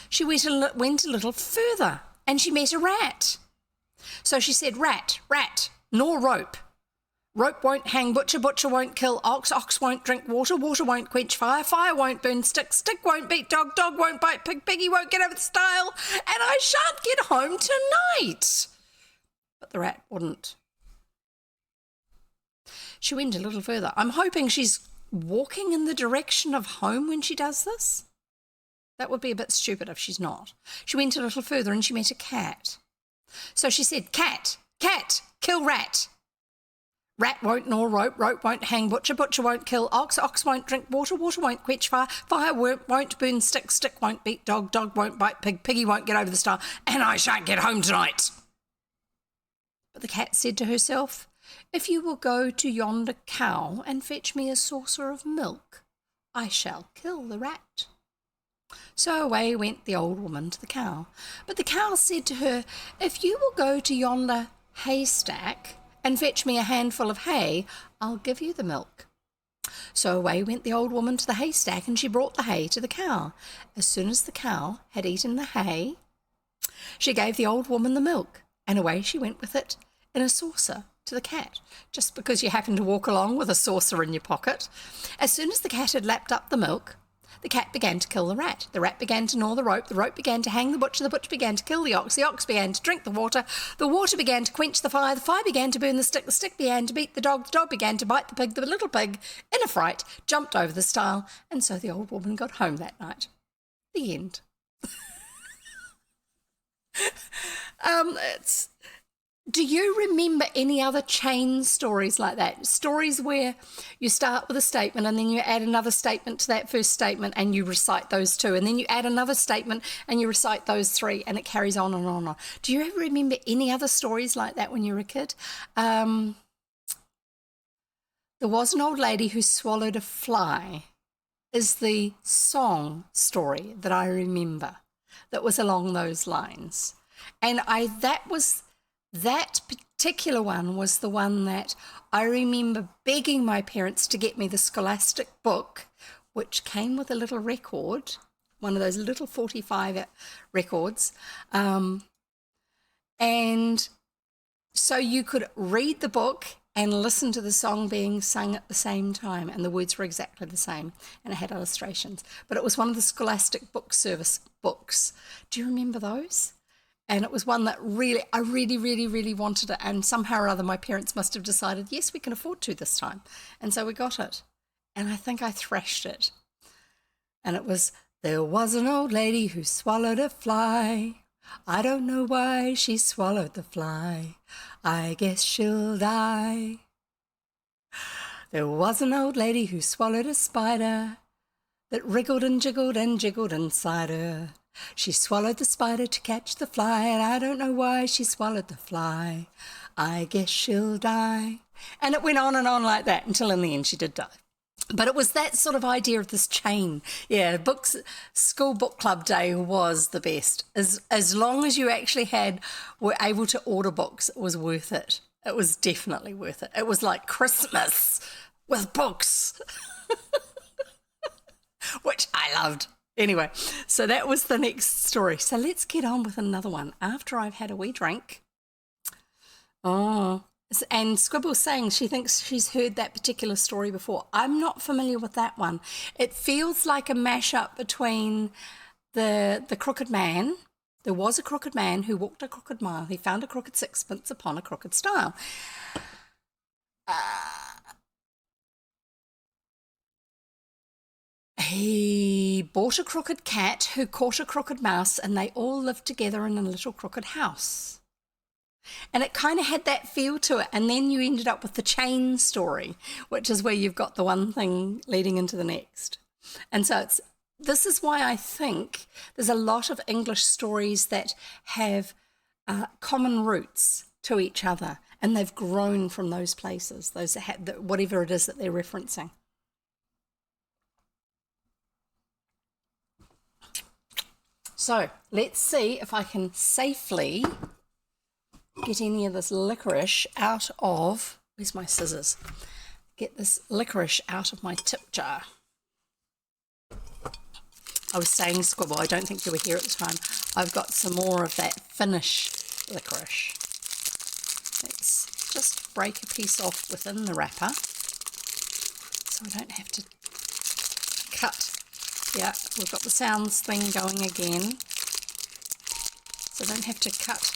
She went a little further and she met a rat. So she said, Rat, rat, nor rope. rope won't hang butcher, butcher won't kill ox, ox won't drink water, water won't quench fire, fire won't burn stick, stick won't beat dog, dog won't bite pig, piggy won't get over the stile, and I shan't get home tonight. But the rat wouldn't. She went a little further. I'm hoping she's walking in the direction of home when she does this. That would be a bit stupid if she's not. She went a little further and she met a cat. So she said, cat, cat, kill rat. Rat won't gnaw rope, rope won't hang butcher, butcher won't kill ox, ox won't drink water, water won't quench fire, fire won't burn stick, stick won't beat dog, dog won't bite pig, piggy won't get over the stile, and I shan't get home tonight. But the cat said to herself, if you will go to yonder cow and fetch me a saucer of milk, I shall kill the rat. So away went the old woman to the cow. But the cow said to her, if you will go to yonder haystack and fetch me a handful of hay, I'll give you the milk. So away went the old woman to the haystack, and she brought the hay to the cow. As soon as the cow had eaten the hay, she gave the old woman the milk, and away she went with it in a saucer to the cat, just because you happen to walk along with a saucer in your pocket. As soon as the cat had lapped up the milk, the cat began to kill the rat began to gnaw the rope began to hang the butcher began to kill the ox began to drink the water began to quench the fire began to burn the stick began to beat the dog began to bite the little pig, in a fright, jumped over the stile, and so the old woman got home that night. The end. Do you remember any other chain stories like that? Stories where you start with a statement and then you add another statement to that first statement and you recite those two, and then you add another statement and you recite those three, and it carries on and on and on. Do you ever remember any other stories like that when you were a kid? There was an old lady who swallowed a fly is the song story that I remember that was along those lines. And that particular one was the one that I remember begging my parents to get me the Scholastic book, which came with a little record, one of those little 45 records. And so you could read the book and listen to the song being sung at the same time, and the words were exactly the same, and it had illustrations. But it was one of the Scholastic Book Service books. Do you remember those? And it was one that I really wanted it. And somehow or other, my parents must have decided, yes, we can afford to this time. And so we got it. And I think I thrashed it. And it was, there was an old lady who swallowed a fly. I don't know why she swallowed the fly. I guess she'll die. There was an old lady who swallowed a spider that wriggled and jiggled inside her. She swallowed the spider to catch the fly, and I don't know why she swallowed the fly. I guess she'll die. And it went on and on like that until in the end she did die. But it was that sort of idea of this chain. Yeah, school book club day was the best. As long as you actually were able to order books, it was worth it. It was definitely worth it. It was like Christmas with books, which I loved. Anyway, so that was the next story. So let's get on with another one after I've had a wee drink. Oh, and Squibble's saying she thinks she's heard that particular story before. I'm not familiar with that one. It feels like a mashup between the crooked man. There was a crooked man who walked a crooked mile. He found a crooked sixpence upon a crooked stile. He bought a crooked cat who caught a crooked mouse, and they all lived together in a little crooked house. And it kind of had that feel to it. And then you ended up with the chain story, which is where you've got the one thing leading into the next. And so this is why I think there's a lot of English stories that have common roots to each other, and they've grown from those places, whatever it is that they're referencing. So let's see if I can safely get any of this licorice out of, where's my scissors? Get this licorice out of my tip jar. I was saying, Squibble, I don't think you were here at the time. I've got some more of that Finnish licorice. Let's just break a piece off within the wrapper so I don't have to cut. Yeah, we've got the sounds thing going again. So I don't have to cut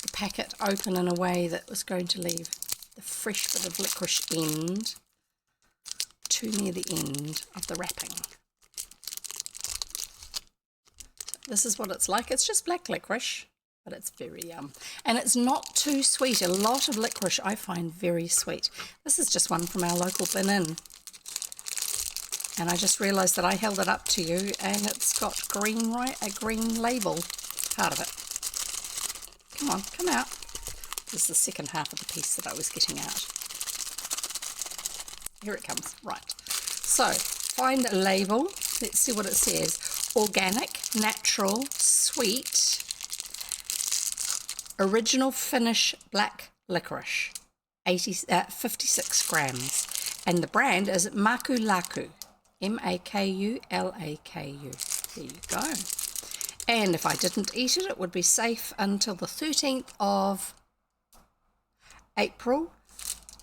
the packet open in a way that was going to leave the fresh bit of licorice end too near the end of the wrapping. So this is what it's like. It's just black licorice, but it's very yum. And it's not too sweet. A lot of licorice I find very sweet. This is just one from our local bin inn. And I just realised that I held it up to you and it's got green, right? A green label part of it. Come on, come out. This is the second half of the piece that I was getting out. Here it comes. Right. So, find a label. Let's see what it says. Organic, natural, sweet, original finish black licorice. 56 grams. And the brand is Makulaku. M-A-K-U-L-A-K-U. There you go. And if I didn't eat it, it would be safe until the 13th of April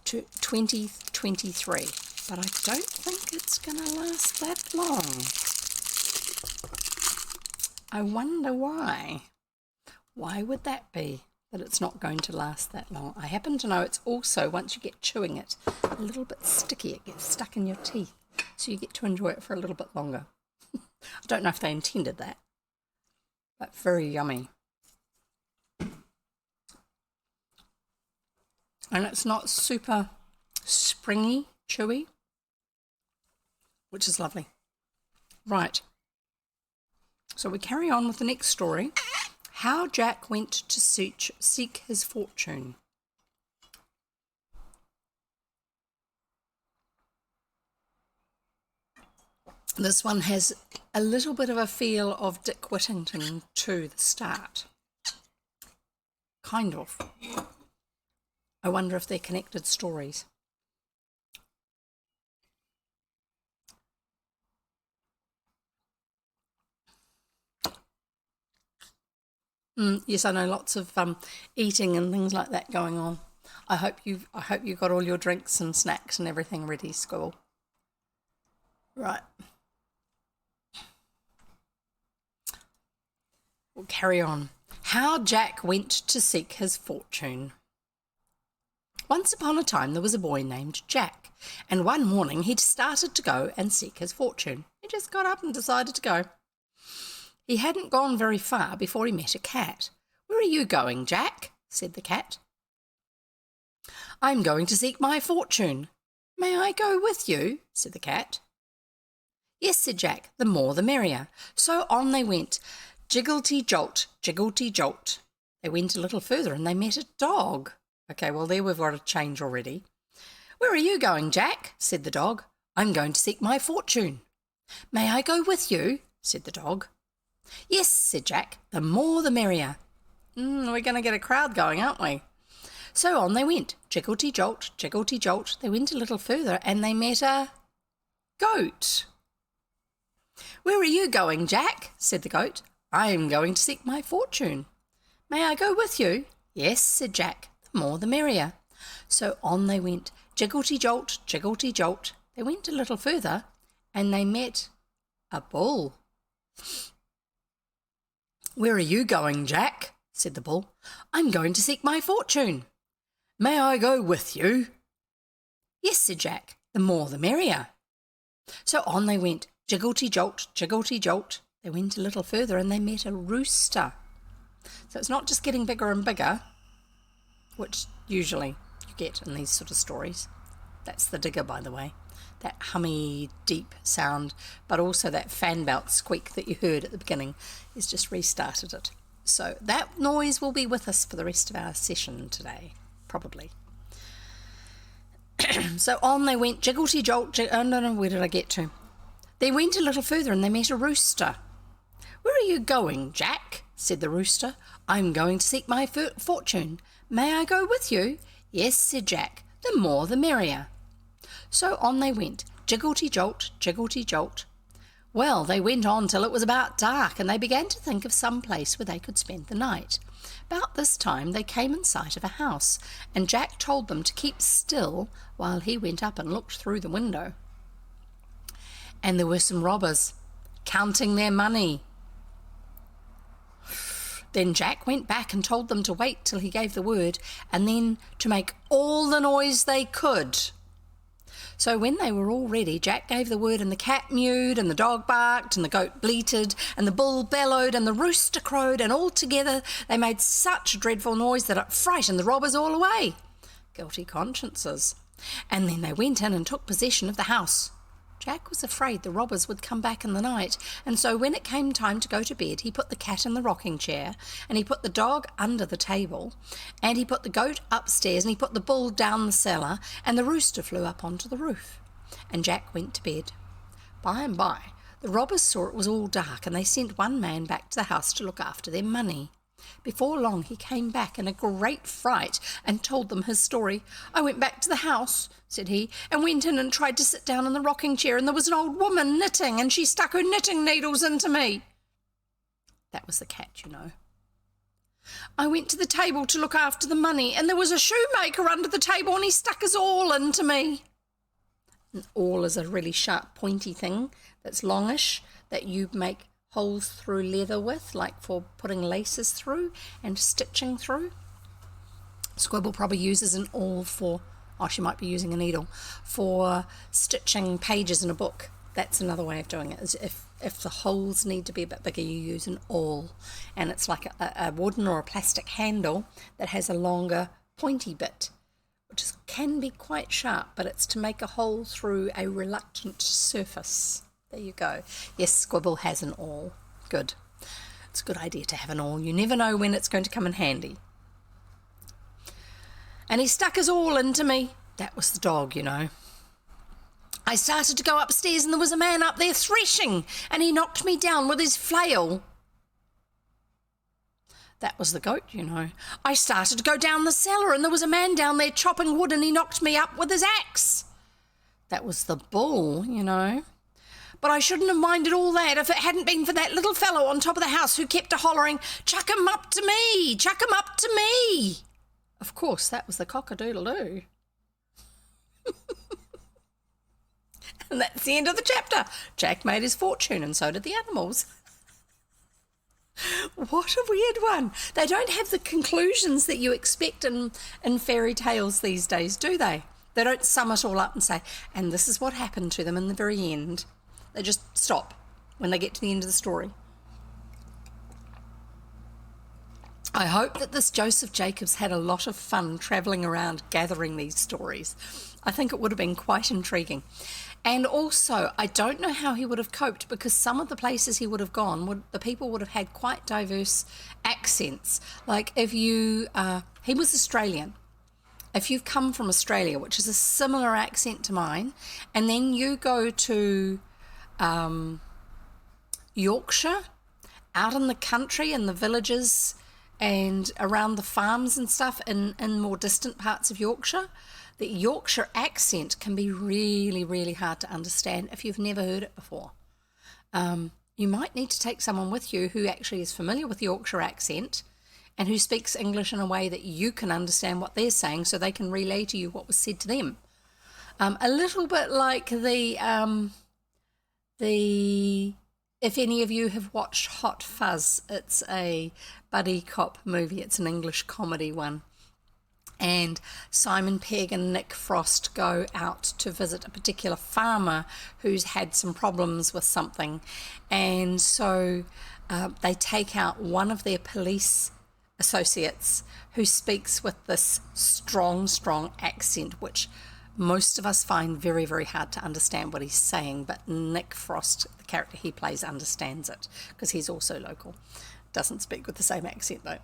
2023. But I don't think it's going to last that long. I wonder why. Why would that be, that it's not going to last that long? I happen to know it's also, once you get chewing it, a little bit sticky. It gets stuck in your teeth. So you get to enjoy it for a little bit longer. I don't know if they intended that. But very yummy. And it's not super springy, chewy, which is lovely. Right. So we carry on with the next story. How Jack went to seek his fortune. This one has a little bit of a feel of Dick Whittington to the start. Kind of. I wonder if they're connected stories. Yes, I know, lots of eating and things like that going on. I hope you've got all your drinks and snacks and everything ready, school. Right. We'll carry on. How Jack went to seek his fortune. Once upon a time there was a boy named Jack, and one morning he'd started to go and seek his fortune. He just got up and decided to go. He hadn't gone very far before he met a cat. "Where are you going, Jack?" said the cat. "I'm going to seek my fortune." "May I go with you?" said the cat. "Yes," said Jack, "the more the merrier." So on they went. Jigglety-jolt, jigglety-jolt. They went a little further and they met a dog. Okay, well, there we've got a change already. "Where are you going, Jack?" said the dog. "I'm going to seek my fortune." "May I go with you?" said the dog. "Yes," said Jack, "the more the merrier." We're going to get a crowd going, aren't we? So on they went. Jigglety-jolt, jigglety-jolt. They went a little further and they met a goat. "Where are you going, Jack?" said the goat. "I'm going to seek my fortune." "May I go with you?" "Yes," said Jack, "the more the merrier." So on they went. Jigglety-jolt, jigglety-jolt. They went a little further and they met a bull. "Where are you going, Jack?" said the bull. "I'm going to seek my fortune." "May I go with you?" "Yes," said Jack, "the more the merrier." So on they went. Jigglety-jolt, jigglety-jolt. They went a little further and they met a rooster. So it's not just getting bigger and bigger, which usually you get in these sort of stories. That's the digger, by the way. That hummy, deep sound, but also that fan belt squeak that you heard at the beginning is just restarted it. So that noise will be with us for the rest of our session today, probably. So on they went, jigglety-jolt, oh no, where did I get to? They went a little further and they met a rooster. "Where are you going, Jack?" said the rooster. "I'm going to seek my fortune. May I go with you?" "Yes," said Jack, "the more the merrier." So on they went, jigglety-jolt, jigglety-jolt. Well, they went on till it was about dark, and they began to think of some place where they could spend the night. About this time they came in sight of a house, and Jack told them to keep still while he went up and looked through the window. And there were some robbers counting their money. Then Jack went back and told them to wait till he gave the word, and then to make all the noise they could. So when they were all ready, Jack gave the word, and the cat mewed, and the dog barked, and the goat bleated, and the bull bellowed, and the rooster crowed, and all together they made such a dreadful noise that it frightened the robbers all away. Guilty consciences. And then they went in and took possession of the house. Jack was afraid the robbers would come back in the night, and so when it came time to go to bed, he put the cat in the rocking chair, and he put the dog under the table, and he put the goat upstairs, and he put the bull down the cellar, and the rooster flew up onto the roof. And Jack went to bed. By and by, the robbers saw it was all dark, and they sent one man back to the house to look after their money. Before long he came back in a great fright and told them his story. "I went back to the house," said he, "and went in and tried to sit down in the rocking chair, and there was an old woman knitting, and she stuck her knitting needles into me." That was the cat, you know. "I went to the table to look after the money, and there was a shoemaker under the table, and he stuck his awl into me." An awl is a really sharp, pointy thing that's longish that you make holes through leather with, like for putting laces through and stitching through. Squibble probably uses an awl for, she might be using a needle, for stitching pages in a book. That's another way of doing it, is if the holes need to be a bit bigger, you use an awl. And it's like a wooden or a plastic handle that has a longer pointy bit, which can be quite sharp, but it's to make a hole through a reluctant surface. There you go. Yes, Squibble has an awl. Good. It's a good idea to have an awl. You never know when it's going to come in handy. "And he stuck his awl into me." That was the dog, you know. "I started to go upstairs, and there was a man up there threshing, and he knocked me down with his flail." That was the goat, you know. "I started to go down the cellar, and there was a man down there chopping wood, and he knocked me up with his axe." That was the bull, you know. "But I shouldn't have minded all that if it hadn't been for that little fellow on top of the house who kept a-hollering, 'Chuck 'em up to me! Chuck 'em up to me!'" Of course, that was the cock-a-doodle-doo. And that's the end of the chapter. Jack made his fortune, and so did the animals. What a weird one. They don't have the conclusions that you expect in fairy tales these days, do they? They don't sum it all up and say, and this is what happened to them in the very end. They just stop when they get to the end of the story. I hope that this Joseph Jacobs had a lot of fun travelling around gathering these stories. I think it would have been quite intriguing. And also, I don't know how he would have coped, because some of the places he would have gone, the people would have had quite diverse accents. Like if he was Australian. If you've come from Australia, which is a similar accent to mine, and then you go to Yorkshire, out in the country, in the villages and around the farms and stuff in more distant parts of Yorkshire, the Yorkshire accent can be really, really hard to understand if you've never heard it before. You might need to take someone with you who actually is familiar with the Yorkshire accent and who speaks English in a way that you can understand what they're saying, so they can relay to you what was said to them. A little bit like if any of you have watched Hot Fuzz, it's a buddy cop movie. It's an English comedy one. And Simon Pegg and Nick Frost go out to visit a particular farmer who's had some problems with something. And so they take out one of their police associates who speaks with this strong accent, which most of us find very, very hard to understand what he's saying, but Nick Frost, the character he plays, understands it because he's also local. Doesn't speak with the same accent though.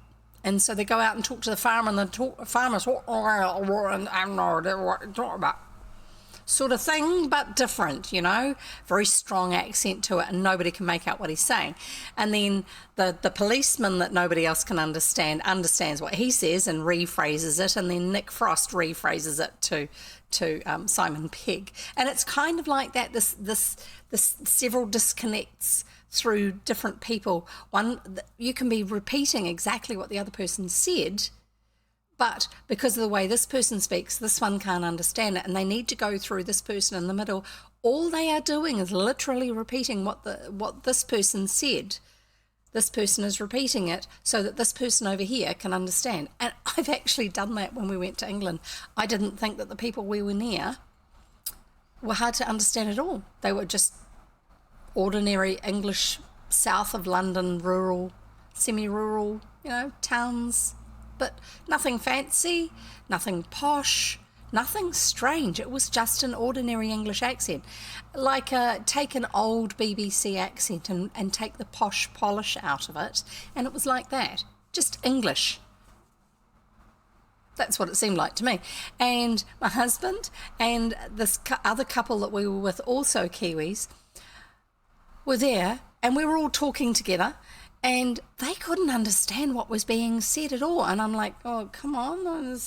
And so they go out and talk to the farmer, and the farmer's I don't know what you're talking about, sort of thing, but different, you know, very strong accent to it, and nobody can make out what he's saying. And then the policeman that nobody else can understand understands what he says and rephrases it, and then Nick Frost rephrases it to Simon Pegg, and it's kind of like that. This several disconnects through different people. One, you can be repeating exactly what the other person said, but because of the way this person speaks, this one can't understand it, and they need to go through this person in the middle. All they are doing is literally repeating what this person said. This person is repeating it so that this person over here can understand. And I've actually done that when we went to England. I didn't think that the people we were near were hard to understand at all. They were just ordinary English, south of London, rural, semi-rural, towns. But nothing fancy, nothing posh, nothing strange. It was just an ordinary English accent. Like take an old BBC accent and take the posh polish out of it, and it was like that. Just English. That's what it seemed like to me. And my husband and this other couple that we were with, also Kiwis, were there, and we were all talking together, and they couldn't understand what was being said at all. And I'm like, oh, come on.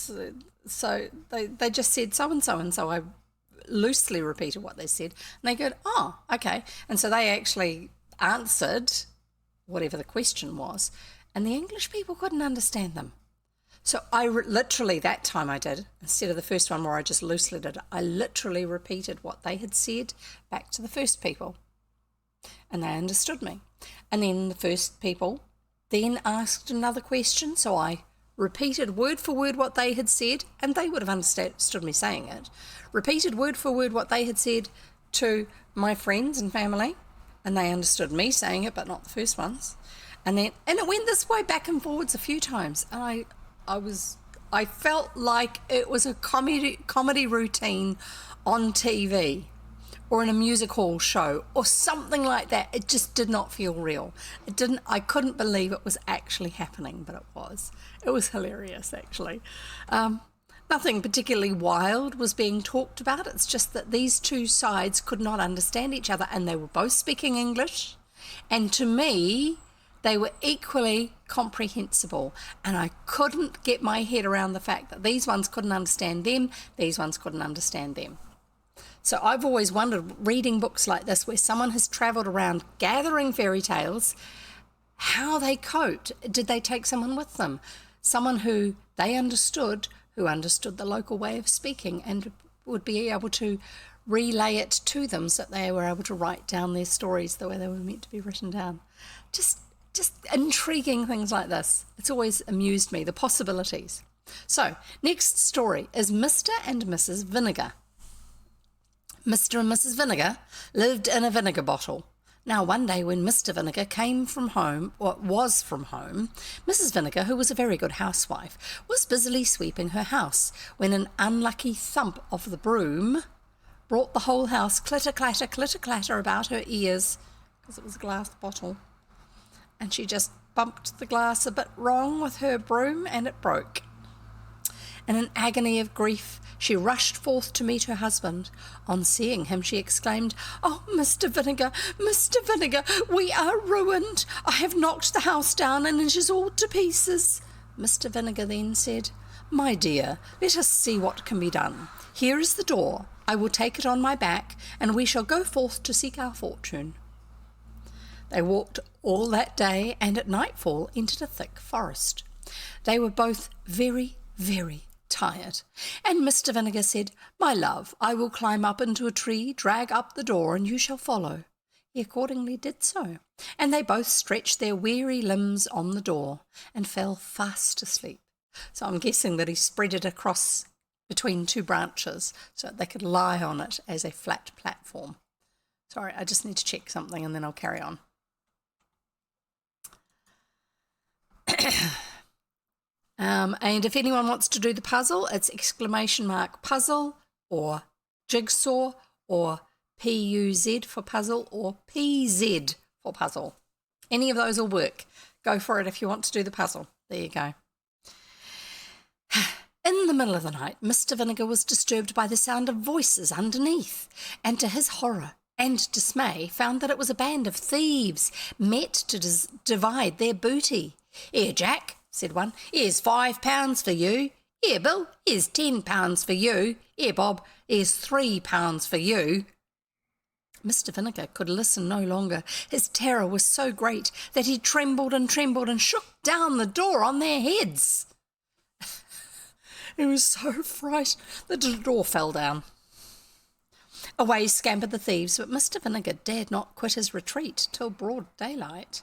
So they just said so-and-so, and so I loosely repeated what they said. And they go, oh, okay. And so they actually answered whatever the question was, and the English people couldn't understand them. So I literally, that time I did, instead of the first one where I just loosely did it, I literally repeated what they had said back to the first people. And they understood me. And then the first people then asked another question, so I repeated word for word what they had said, and they would have understood me saying it. Repeated word for word what they had said to my friends and family, and they understood me saying it, but not the first ones. And it went this way back and forwards a few times, and I felt like it was a comedy routine on TV. Or in a music hall show, or something like that. It just did not feel real. I couldn't believe it was actually happening, but it was. It was hilarious, actually. Nothing particularly wild was being talked about. It's just that these two sides could not understand each other, and they were both speaking English. And to me, they were equally comprehensible. And I couldn't get my head around the fact that these ones couldn't understand them, these ones couldn't understand them. So I've always wondered, reading books like this where someone has travelled around gathering fairy tales, how they coped. Did they take someone with them? Someone who they understood, who understood the local way of speaking and would be able to relay it to them so that they were able to write down their stories the way they were meant to be written down. Just intriguing things like this. It's always amused me, the possibilities. So, next story is Mr. and Mrs. Vinegar. Mr. and Mrs. Vinegar lived in a vinegar bottle. Now, one day when Mr. Vinegar came from home, or was from home, Mrs. Vinegar, who was a very good housewife, was busily sweeping her house when an unlucky thump of the broom brought the whole house clitter-clatter about her ears, because it was a glass bottle. And she just bumped the glass a bit wrong with her broom, and it broke. In an agony of grief, she rushed forth to meet her husband. On seeing him, she exclaimed, "Oh, Mr. Vinegar, we are ruined. I have knocked the house down and it is all to pieces." Mr. Vinegar then said, "My dear, let us see what can be done. Here is the door. I will take it on my back, and we shall go forth to seek our fortune." They walked all that day, and at nightfall entered a thick forest. They were both very, very tired, and Mr. Vinegar said, "My love, I will climb up into a tree, drag up the door, and you shall follow." He accordingly did so, and they both stretched their weary limbs on the door and fell fast asleep. So I'm guessing that he spread it across between two branches so that they could lie on it as a flat platform. Sorry, I just need to check something and then I'll carry on. And if anyone wants to do the puzzle, it's !puzzle or jigsaw or PUZ for puzzle or PZ for puzzle. Any of those will work. Go for it if you want to do the puzzle. There you go. In the middle of the night, Mr. Vinegar was disturbed by the sound of voices underneath, and to his horror and dismay found that it was a band of thieves met to divide their booty. "Here, Jack," said one, "here's £5 for you. Here, Bill, here's £10 for you. Here, Bob, here's £3 for you. Mr. Vinegar could listen no longer. His terror was so great that he trembled and shook down the door on their heads. He was so frightened that the door fell down. Away scampered the thieves, but Mr. Vinegar dared not quit his retreat till broad daylight.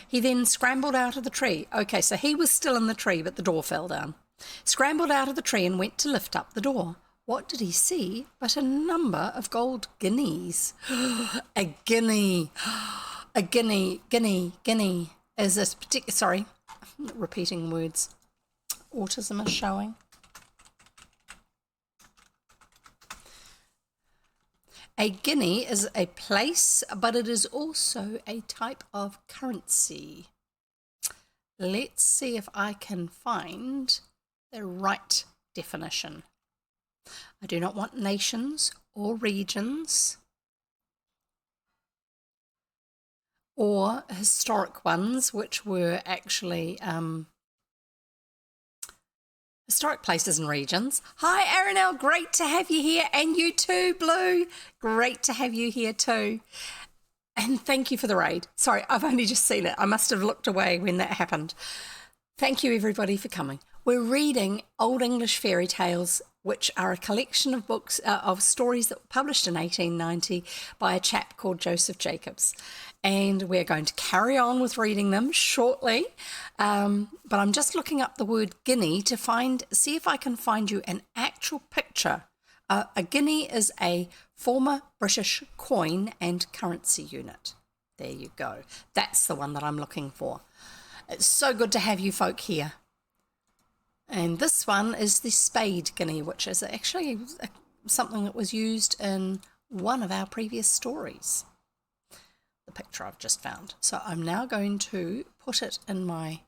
He then scrambled out of the tree. Okay, so he was still in the tree, but the door fell down. Scrambled out of the tree and went to lift up the door. What did he see but a number of gold guineas? A guinea. A guinea is a particular... Sorry, I'm repeating words. Autism is showing. A guinea is a place, but it is also a type of currency. Let's see if I can find the right definition. I do not want nations or regions or historic ones, which were actually historic places and regions. Hi, Arinel, great to have you here. And you too, Blue. Great to have you here too. And thank you for the raid. Sorry, I've only just seen it. I must have looked away when that happened. Thank you, everybody, for coming. We're reading Old English Fairy Tales, which are a collection of books, of stories that were published in 1890 by a chap called Joseph Jacobs. And we're going to carry on with reading them shortly. But I'm just looking up the word guinea to see if I can find you an actual picture. A guinea is a former British coin and currency unit. There you go. That's the one that I'm looking for. It's so good to have you folk here. And this one is the spade guinea, which is actually something that was used in one of our previous stories. The picture I've just found. So I'm now going to put it in my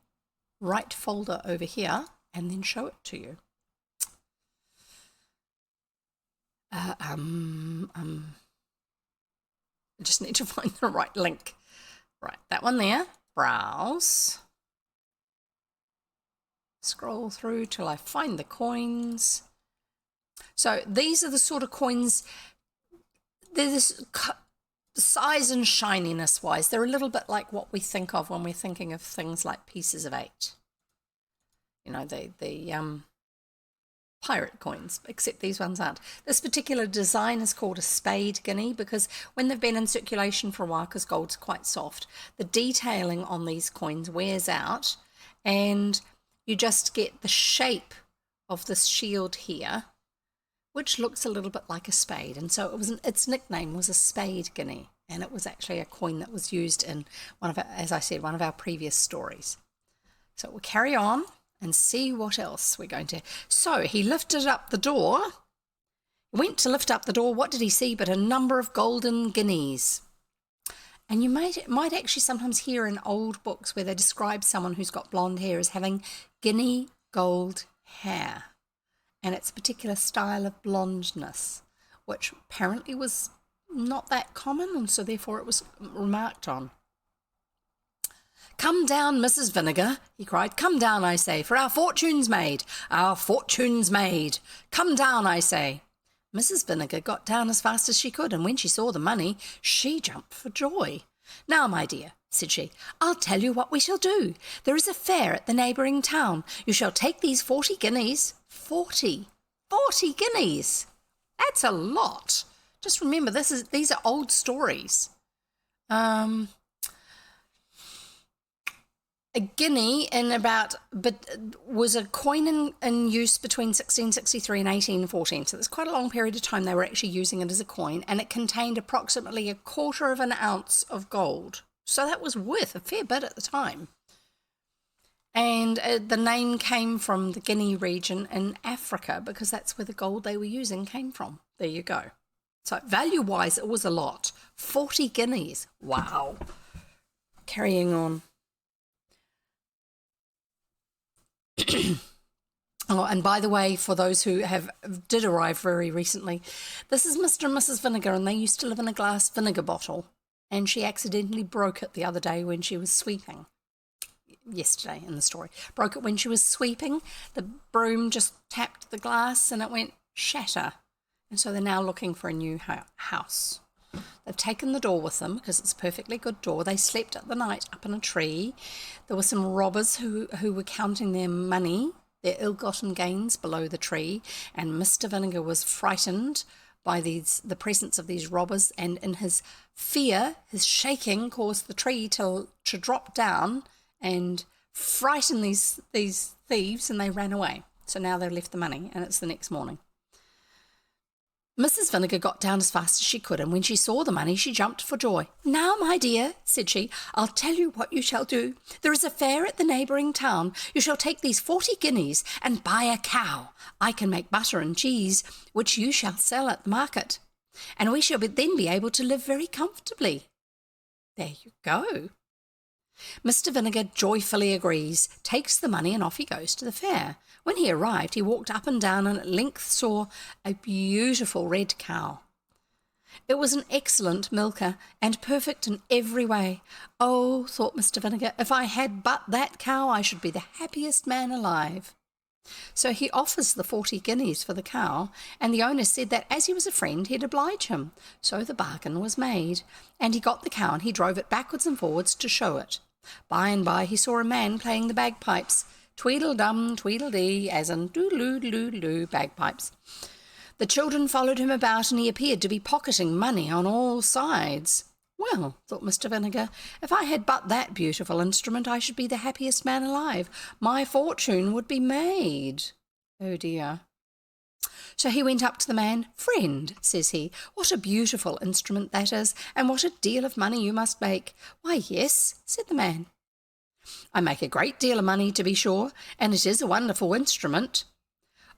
right folder over here and then show it to you. I just need to find the right link. Right, that one there. Browse. Scroll through till I find the coins. So these are the sort of coins, they're this size and shininess wise, they're a little bit like what we think of when we're thinking of things like pieces of 8. You know, the pirate coins, except these ones aren't. This particular design is called a spade guinea because when they've been in circulation for a while, because gold's quite soft, the detailing on these coins wears out and you just get the shape of this shield here, which looks a little bit like a spade. And so its nickname was a spade guinea. And it was actually a coin that was used in one of our, as I said, one of our previous stories. So we'll carry on and see what else we're going to. So he lifted up the door. He went to lift up the door. What did he see but a number of golden guineas? And you might actually sometimes hear in old books where they describe someone who's got blonde hair as having guinea gold hair. And it's a particular style of blondness, which apparently was not that common, and so therefore it was remarked on. "Come down, Mrs. Vinegar," he cried. "Come down, I say, for our fortune's made. Our fortune's made. Come down, I say." Mrs. Vinegar got down as fast as she could, and when she saw the money, she jumped for joy. "Now, my dear," said she, "I'll tell you what we shall do. There is a fair at the neighbouring town. You shall take these 40 guineas. 40 guineas. That's a lot. Just remember, these are old stories. A guinea was a coin in use between 1663 and 1814. So there's quite a long period of time they were actually using it as a coin, and it contained approximately 1/4 of an ounce of gold. So that was worth a fair bit at the time. And the name came from the Guinea region in Africa because that's where the gold they were using came from. There you go. So value-wise, it was a lot. 40 guineas. Wow. Carrying on. Oh, and by the way, for those who did arrive very recently, this is Mr. and Mrs. Vinegar, and they used to live in a glass vinegar bottle, and she accidentally broke it the other day when she was sweeping. yesterday in the story. Broke it when she was sweeping. The broom just tapped the glass and it went shatter. And so they're now looking for a new house. They've taken the door with them because it's a perfectly good door. They slept at the night up in a tree. There were some robbers who were counting their money, their ill-gotten gains below the tree, and Mr. Vinegar was frightened by the presence of these robbers, and in his fear, his shaking caused the tree to drop down and frighten these thieves, and they ran away. So now they've left the money, and it's the next morning. Mrs. Vinegar got down as fast as she could, and when she saw the money, she jumped for joy. "Now, my dear," said she, "I'll tell you what you shall do. There is a fair at the neighbouring town. You shall take these 40 guineas and buy a cow. I can make butter and cheese, which you shall sell at the market, and we shall then be able to live very comfortably." There you go. Mr. Vinegar joyfully agrees, takes the money, and off he goes to the fair. When he arrived, he walked up and down and at length saw a beautiful red cow. It was an excellent milker and perfect in every way. "Oh," thought Mr. Vinegar, "if I had but that cow, I should be the happiest man alive." So he offers the 40 guineas for the cow, and the owner said that as he was a friend, he'd oblige him. So the bargain was made, and he got the cow and he drove it backwards and forwards to show it. By and by he saw a man playing the bagpipes, tweedle-dum, tweedle-dee, as in doo-loo-loo-loo bagpipes. The children followed him about, and he appeared to be pocketing money on all sides. "Well," thought Mr. Vinegar, "if I had but that beautiful instrument, I should be the happiest man alive. My fortune would be made. Oh dear." So he went up to the man. "Friend," says he, "what a beautiful instrument that is, and what a deal of money you must make." "Why, yes," said the man, "I make a great deal of money, to be sure, and it is a wonderful instrument."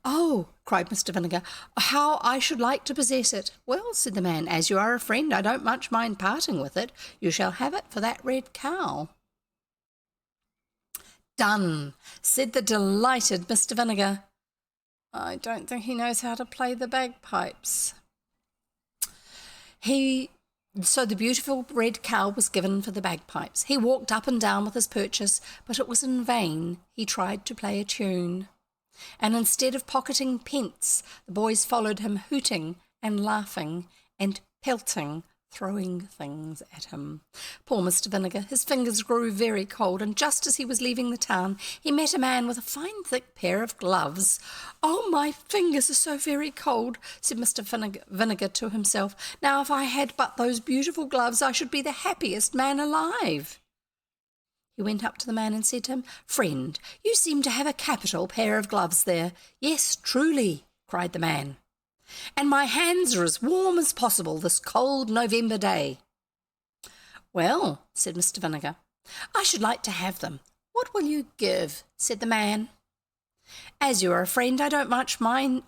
"Oh," cried Mr. Vinegar, "how I should like to possess it." "Well," said the man, "as you are a friend, I don't much mind parting with it. You shall have it for that red cow." "Done," said the delighted Mr. Vinegar. I don't think he knows how to play the bagpipes. So the beautiful red cow was given for the bagpipes. He walked up and down with his purchase, but it was in vain. He tried to play a tune, and instead of pocketing pence, the boys followed him, hooting and laughing and pelting, throwing things at him. Poor Mr. Vinegar, his fingers grew very cold, and just as he was leaving the town, he met a man with a fine thick pair of gloves. "Oh, my fingers are so very cold," said Mr. Vinegar to himself. "Now, if I had but those beautiful gloves, I should be the happiest man alive." He went up to the man and said to him, "Friend, you seem to have a capital pair of gloves there." "Yes, truly," cried the man, "and my hands are as warm as possible this cold November day." "Well," said Mr. Vinegar, "I should like to have them. What will you give?" said the man. "As you are a friend, I don't much mind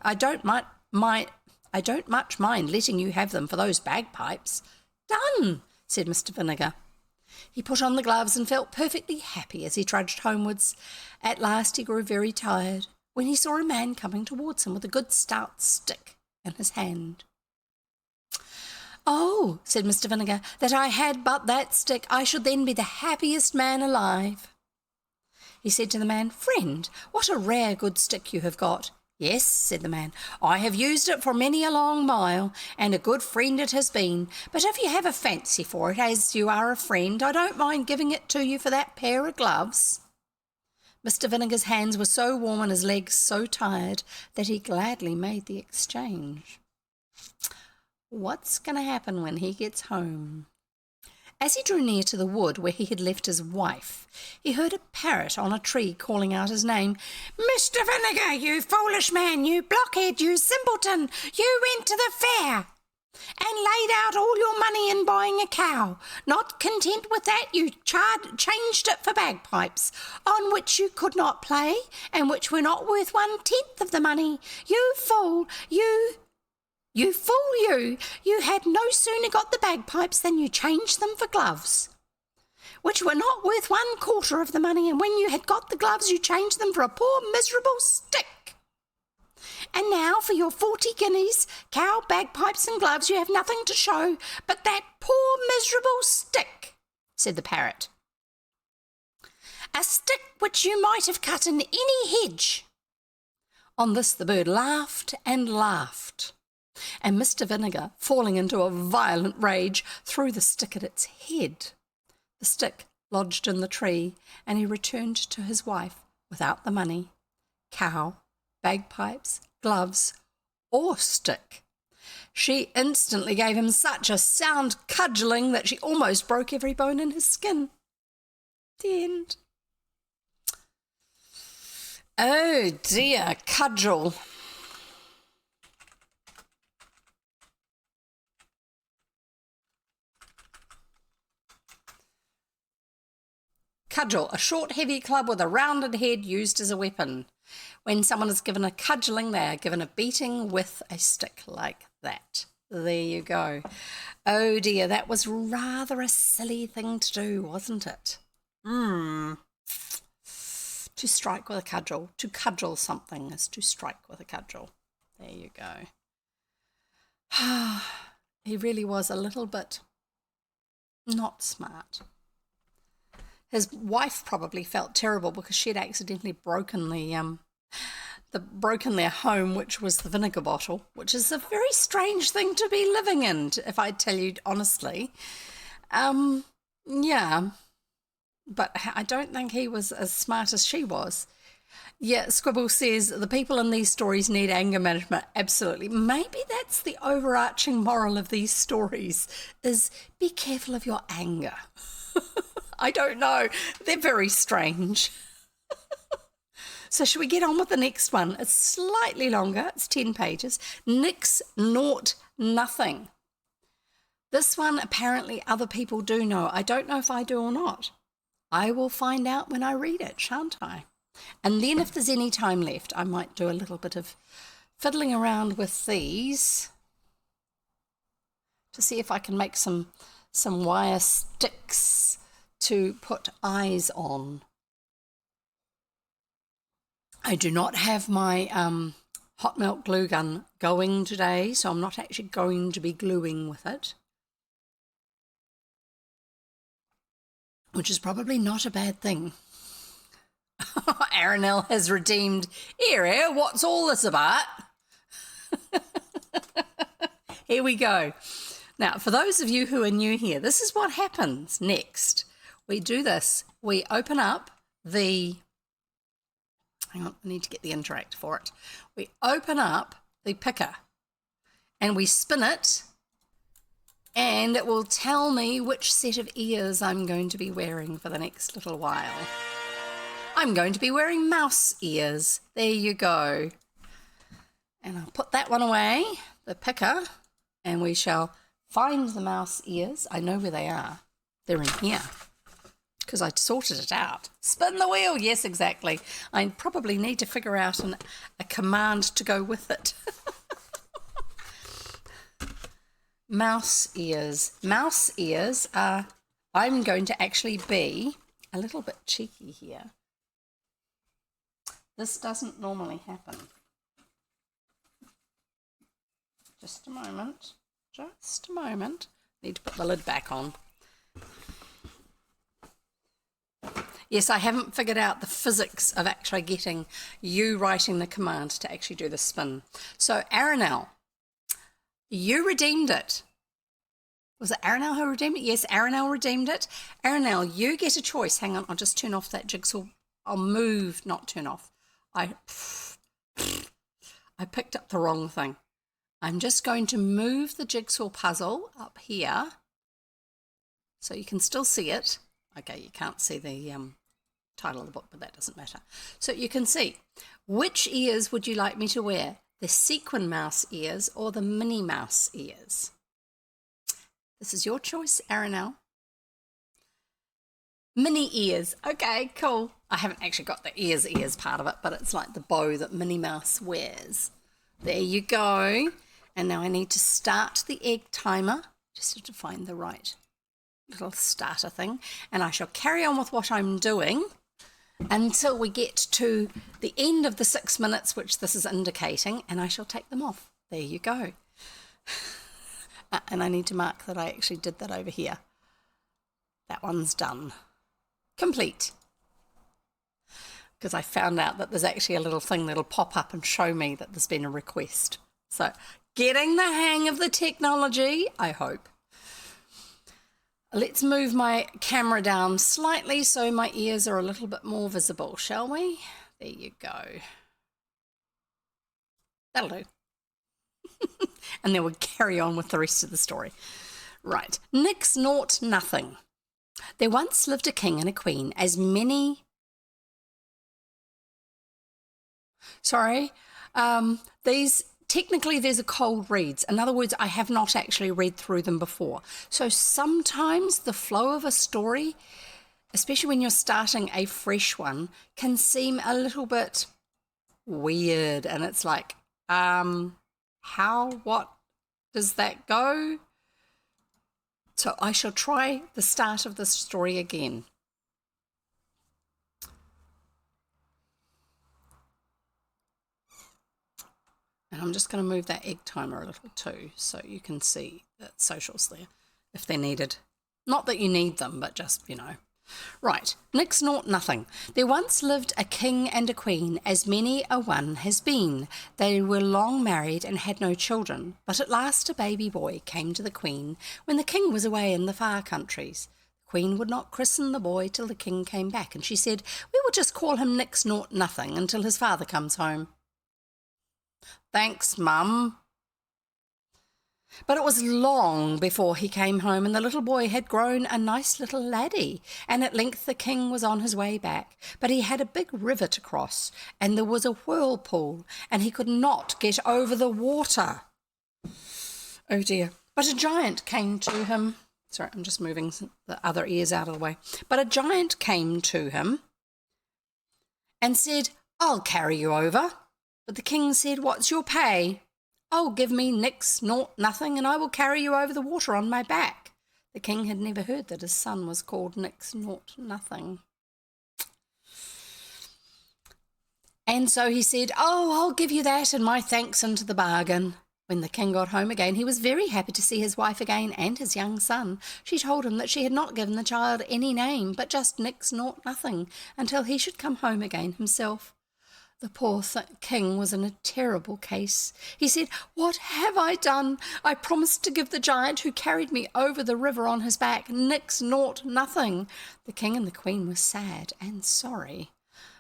letting you have them for those bagpipes." "Done," said Mr. Vinegar. He put on the gloves and felt perfectly happy as he trudged homewards. At last he grew very tired when he saw a man coming towards him with a good stout stick in his hand. "Oh," said Mr. Vinegar, "that I had but that stick, I should then be the happiest man alive." He said to the man, "Friend, what a rare good stick you have got." "Yes," said the man, "I have used it for many a long mile, and a good friend it has been. But if you have a fancy for it, as you are a friend, I don't mind giving it to you for that pair of gloves." Mr. Vinegar's hands were so warm and his legs so tired that he gladly made the exchange. What's going to happen when he gets home? As he drew near to the wood where he had left his wife, he heard a parrot on a tree calling out his name. "Mr. Vinegar, you foolish man, you blockhead, you simpleton, you went to the fair and laid out all your money in buying a cow. Not content with that, you changed it for bagpipes, on which you could not play, and which were not worth 1/10 of the money. You fool, you fool, you had no sooner got the bagpipes than you changed them for gloves, which were not worth 1/4 of the money, and when you had got the gloves you changed them for a poor miserable stick. And now for your 40 guineas, cow, bagpipes and gloves, you have nothing to show but that poor miserable stick," said the parrot. a stick which you might have cut in any hedge. On this the bird laughed and laughed, and Mr. Vinegar, falling into a violent rage, threw the stick at its head. The stick lodged in the tree, and he returned to his wife without the money, cow, bagpipes, gloves, or stick. She instantly gave him such a sound cudgelling that she almost broke every bone in his skin. The end. Oh dear, cudgel. Cudgel, a short, heavy club with a rounded head used as a weapon. When someone is given a cudgelling, they are given a beating with a stick like that. There you go. Oh dear, that was rather a silly thing to do, wasn't it? To strike with a cudgel. To cudgel something is to strike with a cudgel. There you go. He really was a little bit not smart. His wife probably felt terrible because she had accidentally broken their home, which was the vinegar bottle, which is a very strange thing to be living in, if I tell you honestly. Yeah, but I don't think he was as smart as she was. Yeah, Squibble says the people in these stories need anger management. Absolutely. Maybe that's the overarching moral of these stories, is be careful of your anger. I don't know. They're very strange. So should we get on with the next one? It's slightly longer. It's 10 pages. Nix, naught, nothing. This one apparently other people do know. I don't know if I do or not. I will find out when I read it, shan't I? And then if there's any time left, I might do a little bit of fiddling around with these to see if I can make some wire sticks to put eyes on. I do not have my hot melt glue gun going today, so I'm not actually going to be gluing with it, which is probably not a bad thing. Aranel has redeemed. Here, what's all this about? Here we go. Now, for those of you who are new here, this is what happens next. We do this. We open up the... Hang on, I need to get the interact for it. We open up the picker and we spin it, and it will tell me which set of ears I'm going to be wearing for the next little while. I'm going to be wearing mouse ears. There you go. And I'll put that one away, the picker, and we shall find the mouse ears. I know where they are. They're in here, because I sorted it out. Spin the wheel. Yes, exactly. I probably need to figure out a command to go with it. Mouse ears. Mouse ears are, I'm going to actually be a little bit cheeky here. This doesn't normally happen. Just a moment. Just a moment. Need to put the lid back on. Yes, I haven't figured out the physics of actually getting you writing the command to actually do the spin. So, Aranel, you redeemed it. Was it Aranel who redeemed it? Yes, Aranel redeemed it. Aranel, you get a choice. Hang on, I'll just turn off that jigsaw. I'll move, not turn off. I picked up the wrong thing. I'm just going to move the jigsaw puzzle up here so you can still see it. Okay, you can't see the title of the book, but that doesn't matter. So you can see, which ears would you like me to wear? The sequin mouse ears or the Minnie Mouse ears? This is your choice, Aranel. Minnie ears. Okay, cool. I haven't actually got the ears part of it, but it's like the bow that Minnie Mouse wears. There you go. And now I need to start the egg timer, just to find the right little starter thing. And I shall carry on with what I'm doing until we get to the end of the 6 minutes, which this is indicating, and I shall take them off. There you go. And I need to mark that I actually did that over here. That one's done. Complete. because I found out that there's actually a little thing that'll pop up and show me that there's been a request. So getting the hang of the technology, I hope. Let's move my camera down slightly so my ears are a little bit more visible, shall we? There you go. That'll do. And then we'll carry on with the rest of the story. Right. Nix Naught Nothing. There once lived a king and a queen, as many... Sorry. Technically, there's a cold reads. In other words, I have not actually read through them before. So sometimes the flow of a story, especially when you're starting a fresh one, can seem a little bit weird. And it's like, what does that go? So I shall try the start of the story again. And I'm just going to move that egg timer a little too, so you can see the socials there, if they're needed. Not that you need them, but just, you know. Right, Nix Naught Nothing. There once lived a king and a queen, as many a one has been. They were long married and had no children, but at last a baby boy came to the queen when the king was away in the far countries. The queen would not christen the boy till the king came back, and she said, "We will just call him Nix Naught Nothing until his father comes home." "Thanks, Mum." But it was long before he came home, and the little boy had grown a nice little laddie, and at length the king was on his way back. But he had a big river to cross, and there was a whirlpool, and he could not get over the water. Oh dear. But a giant came to him. Sorry, I'm just moving the other ears out of the way. But a giant came to him and said, "I'll carry you over." But the king said, "What's your pay?" "Oh, give me Nix Naught Nothing, and I will carry you over the water on my back." The king had never heard that his son was called Nix Naught Nothing. And so he said, "Oh, I'll give you that and my thanks into the bargain." When the king got home again, he was very happy to see his wife again and his young son. She told him that she had not given the child any name, but just Nix Naught Nothing, until he should come home again himself. The poor king was in a terrible case. He said, "What have I done? I promised to give the giant who carried me over the river on his back Nix Naught Nothing." The king and the queen were sad and sorry.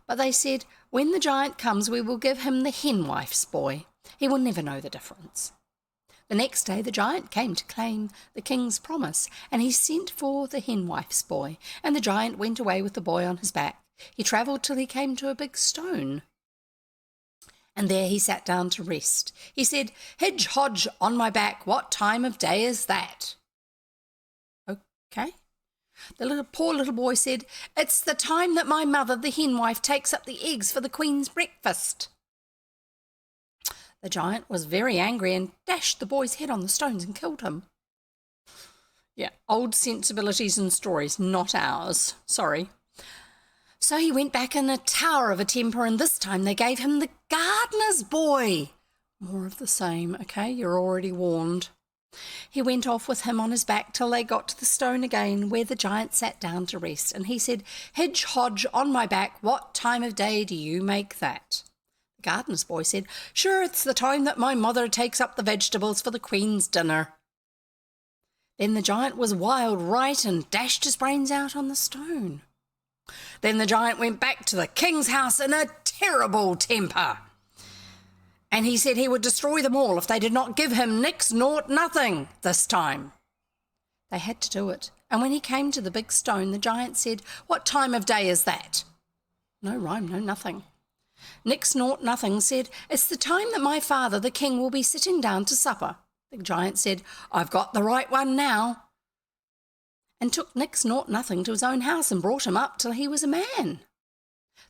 But they said, "When the giant comes, we will give him the henwife's boy. He will never know the difference." The next day the giant came to claim the king's promise, and he sent for the henwife's boy, and the giant went away with the boy on his back. He travelled till he came to a big stone, and there he sat down to rest. He said, "Hedge Hodge on my back, what time of day is that?" Okay. The poor little boy said, "It's the time that my mother, the henwife, takes up the eggs for the queen's breakfast." The giant was very angry and dashed the boy's head on the stones and killed him. Yeah, old sensibilities and stories, not ours. Sorry. So he went back in a tower of a temper, and this time they gave him the gardener's boy. More of the same, okay? You're already warned. He went off with him on his back till they got to the stone again, where the giant sat down to rest, and he said, "Hedge Hodge on my back, what time of day do you make that?" The gardener's boy said, "Sure, it's the time that my mother takes up the vegetables for the queen's dinner." Then the giant was wild right and dashed his brains out on the stone. Then the giant went back to the king's house in a terrible temper, and he said he would destroy them all if they did not give him Nix Naught Nothing this time. They had to do it, and when he came to the big stone, the giant said, "What time of day is that?" No rhyme, no nothing. Nix Naught Nothing said, "It's the time that my father, the king, will be sitting down to supper." The giant said, "I've got the right one now," and took Nix Naught Nothing to his own house and brought him up till he was a man.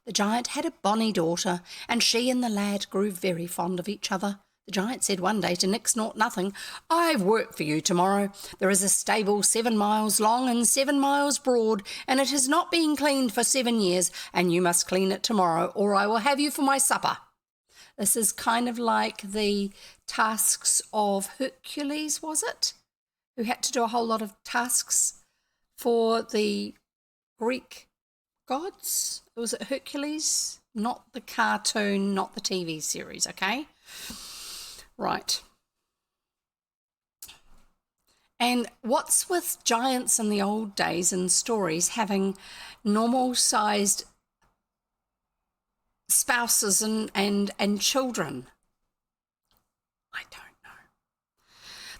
The giant had a bonny daughter, and she and the lad grew very fond of each other. The giant said one day to Nix Naught Nothing, "I've work for you tomorrow. There is a stable 7 miles long and 7 miles broad, and it has not been cleaned for 7 years, and you must clean it tomorrow, or I will have you for my supper." This is kind of like the tasks of Hercules, was it? Who had to do a whole lot of tasks for the Greek gods? Was it Hercules? Not the cartoon, not the TV series, okay? Right. And what's with giants in the old days in stories having normal-sized spouses and children? I don't know.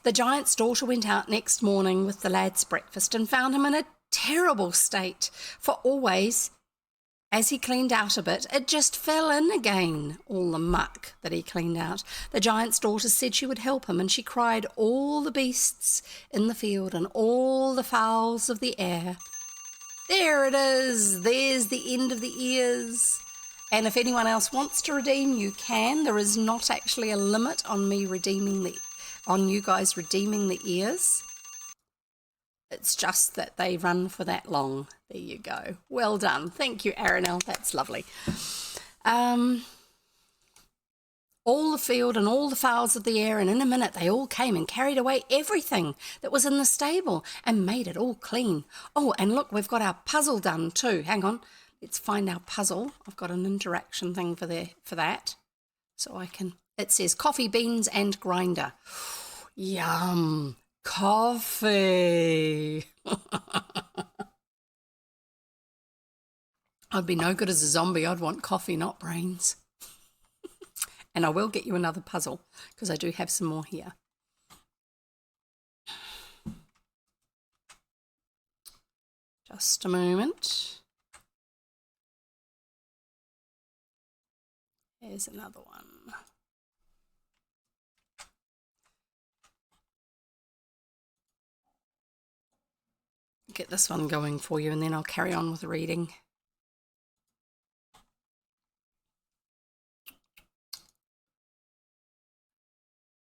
The giant's daughter went out next morning with the lad's breakfast and found him in a terrible state, for always, as he cleaned out a bit, it just fell in again, all the muck that he cleaned out. The giant's daughter said she would help him, and she cried all the beasts in the field and all the fowls of the air. There it is. There's the end of the ears. And if anyone else wants to redeem, you can. There is not actually a limit on me on you guys redeeming the ears. It's just that they run for that long. There you go. Well done. Thank you, Aranel. That's lovely. All the field and all the fowls of the air, and in a minute they all came and carried away everything that was in the stable and made it all clean. Oh, and look, we've got our puzzle done too. Hang on. Let's find our puzzle. I've got an interaction thing for that. So I can... It says coffee, beans, and grinder. Yum. Coffee. I'd be no good as a zombie. I'd want coffee, not brains. And I will get you another puzzle because I do have some more here. Just a moment. Here's another one. Get this one going for you and then I'll carry on with the reading.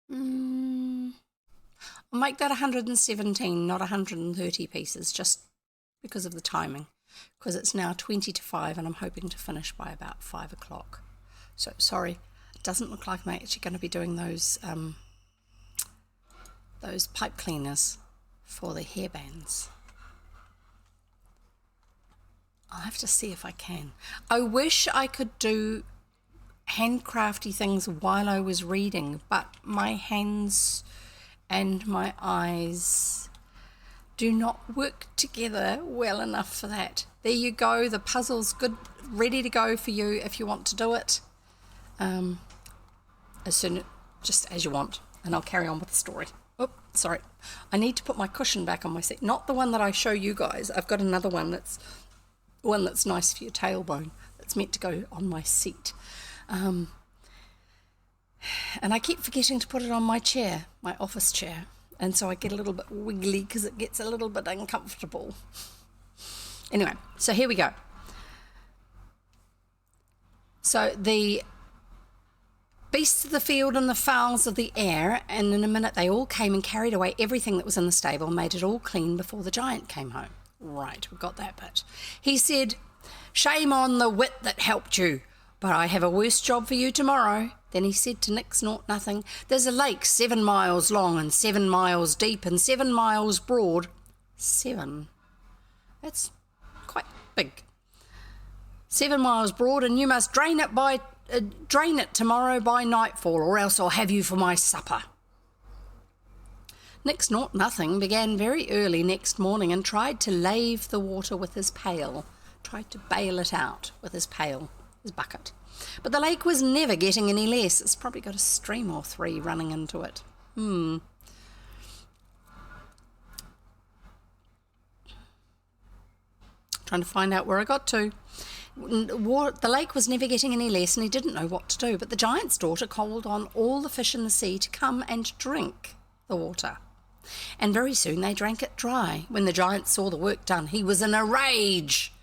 I'll make that 117, not 130 pieces, just because of the timing, because it's now 20 to 5 and I'm hoping to finish by about 5 o'clock. So sorry, it doesn't look like I'm actually going to be doing those pipe cleaners for the hairbands. I'll have to see if I can. I wish I could do handcrafty things while I was reading, but my hands and my eyes do not work together well enough for that. There you go. The puzzle's good, ready to go for you if you want to do it. Just as you want, and I'll carry on with the story. Oh, sorry. I need to put my cushion back on my seat. Not the one that I show you guys. I've got another one that's nice for your tailbone. That's meant to go on my seat. And I keep forgetting to put it on my chair, my office chair. And so I get a little bit wiggly because it gets a little bit uncomfortable. Anyway, so here we go. So the beasts of the field and the fowls of the air, and in a minute they all came and carried away everything that was in the stable, made it all clean before the giant came home. Right, we've got that bit. He said, "Shame on the wit that helped you, but I have a worse job for you tomorrow." Then he said to Nix Naught Nothing, "There's a lake 7 miles long and 7 miles deep and 7 miles broad." 7? That's quite big. 7 miles broad, and you must drain it tomorrow by nightfall, or else I'll have you for my supper. Nix Naught Nothing began very early next morning and tried to lave the water with his pail, tried to bail it out with his pail, his bucket. But the lake was never getting any less. It's probably got a stream or 3 running into it. Trying to find out where I got to. The lake was never getting any less and he didn't know what to do, but the giant's daughter called on all the fish in the sea to come and drink the water. And very soon they drank it dry. When the giant saw the work done, he was in a rage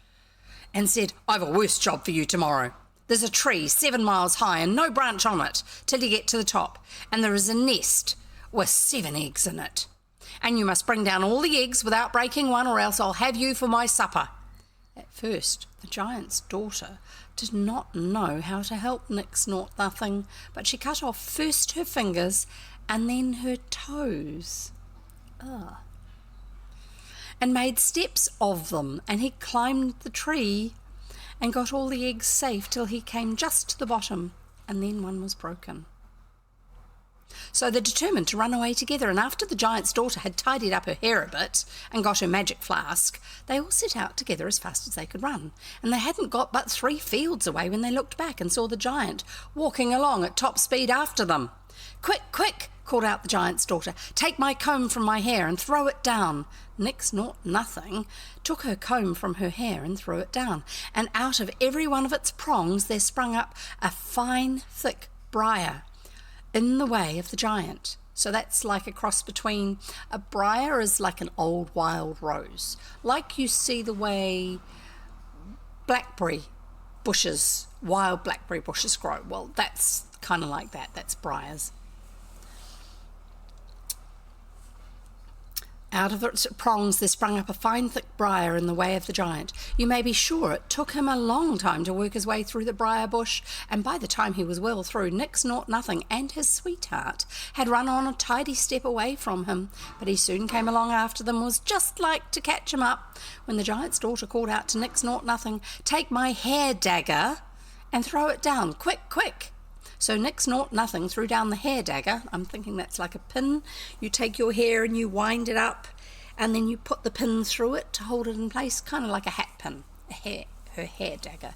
and said, "I've a worse job for you tomorrow. There's a tree 7 miles high and no branch on it till you get to the top, and there is a nest with 7 eggs in it. And you must bring down all the eggs without breaking one, or else I'll have you for my supper." At first, the giant's daughter did not know how to help Nix Naught Nothing, but she cut off first her fingers and then her toes. And made steps of them, and he climbed the tree and got all the eggs safe till he came just to the bottom, and then one was broken. So they determined to run away together, and after the giant's daughter had tidied up her hair a bit and got her magic flask, they all set out together as fast as they could run. And they hadn't got but 3 fields away when they looked back and saw the giant walking along at top speed after them. "Quick, quick!" called out the giant's daughter. "Take my comb from my hair and throw it down." Nix Naught Nothing took her comb from her hair and threw it down, and out of every one of its prongs there sprung up a fine, thick briar in the way of the giant. So that's like a cross between, a briar is like an old wild rose, like you see the way blackberry bushes, wild blackberry bushes grow. Well, that's kind of like that. That's briars. Out of its prongs there sprung up a fine thick briar in the way of the giant. You may be sure it took him a long time to work his way through the briar bush, and by the time he was well through, Nix Naught Nothing and his sweetheart had run on a tidy step away from him. But he soon came along after them, was just like to catch him up, when the giant's daughter called out to Nix Naught Nothing, "Take my hair dagger and throw it down, quick, quick." So Nix Naught Nothing threw down the hair dagger. I'm thinking that's like a pin. You take your hair and you wind it up, and then you put the pin through it to hold it in place, kind of like a hat pin, her hair dagger.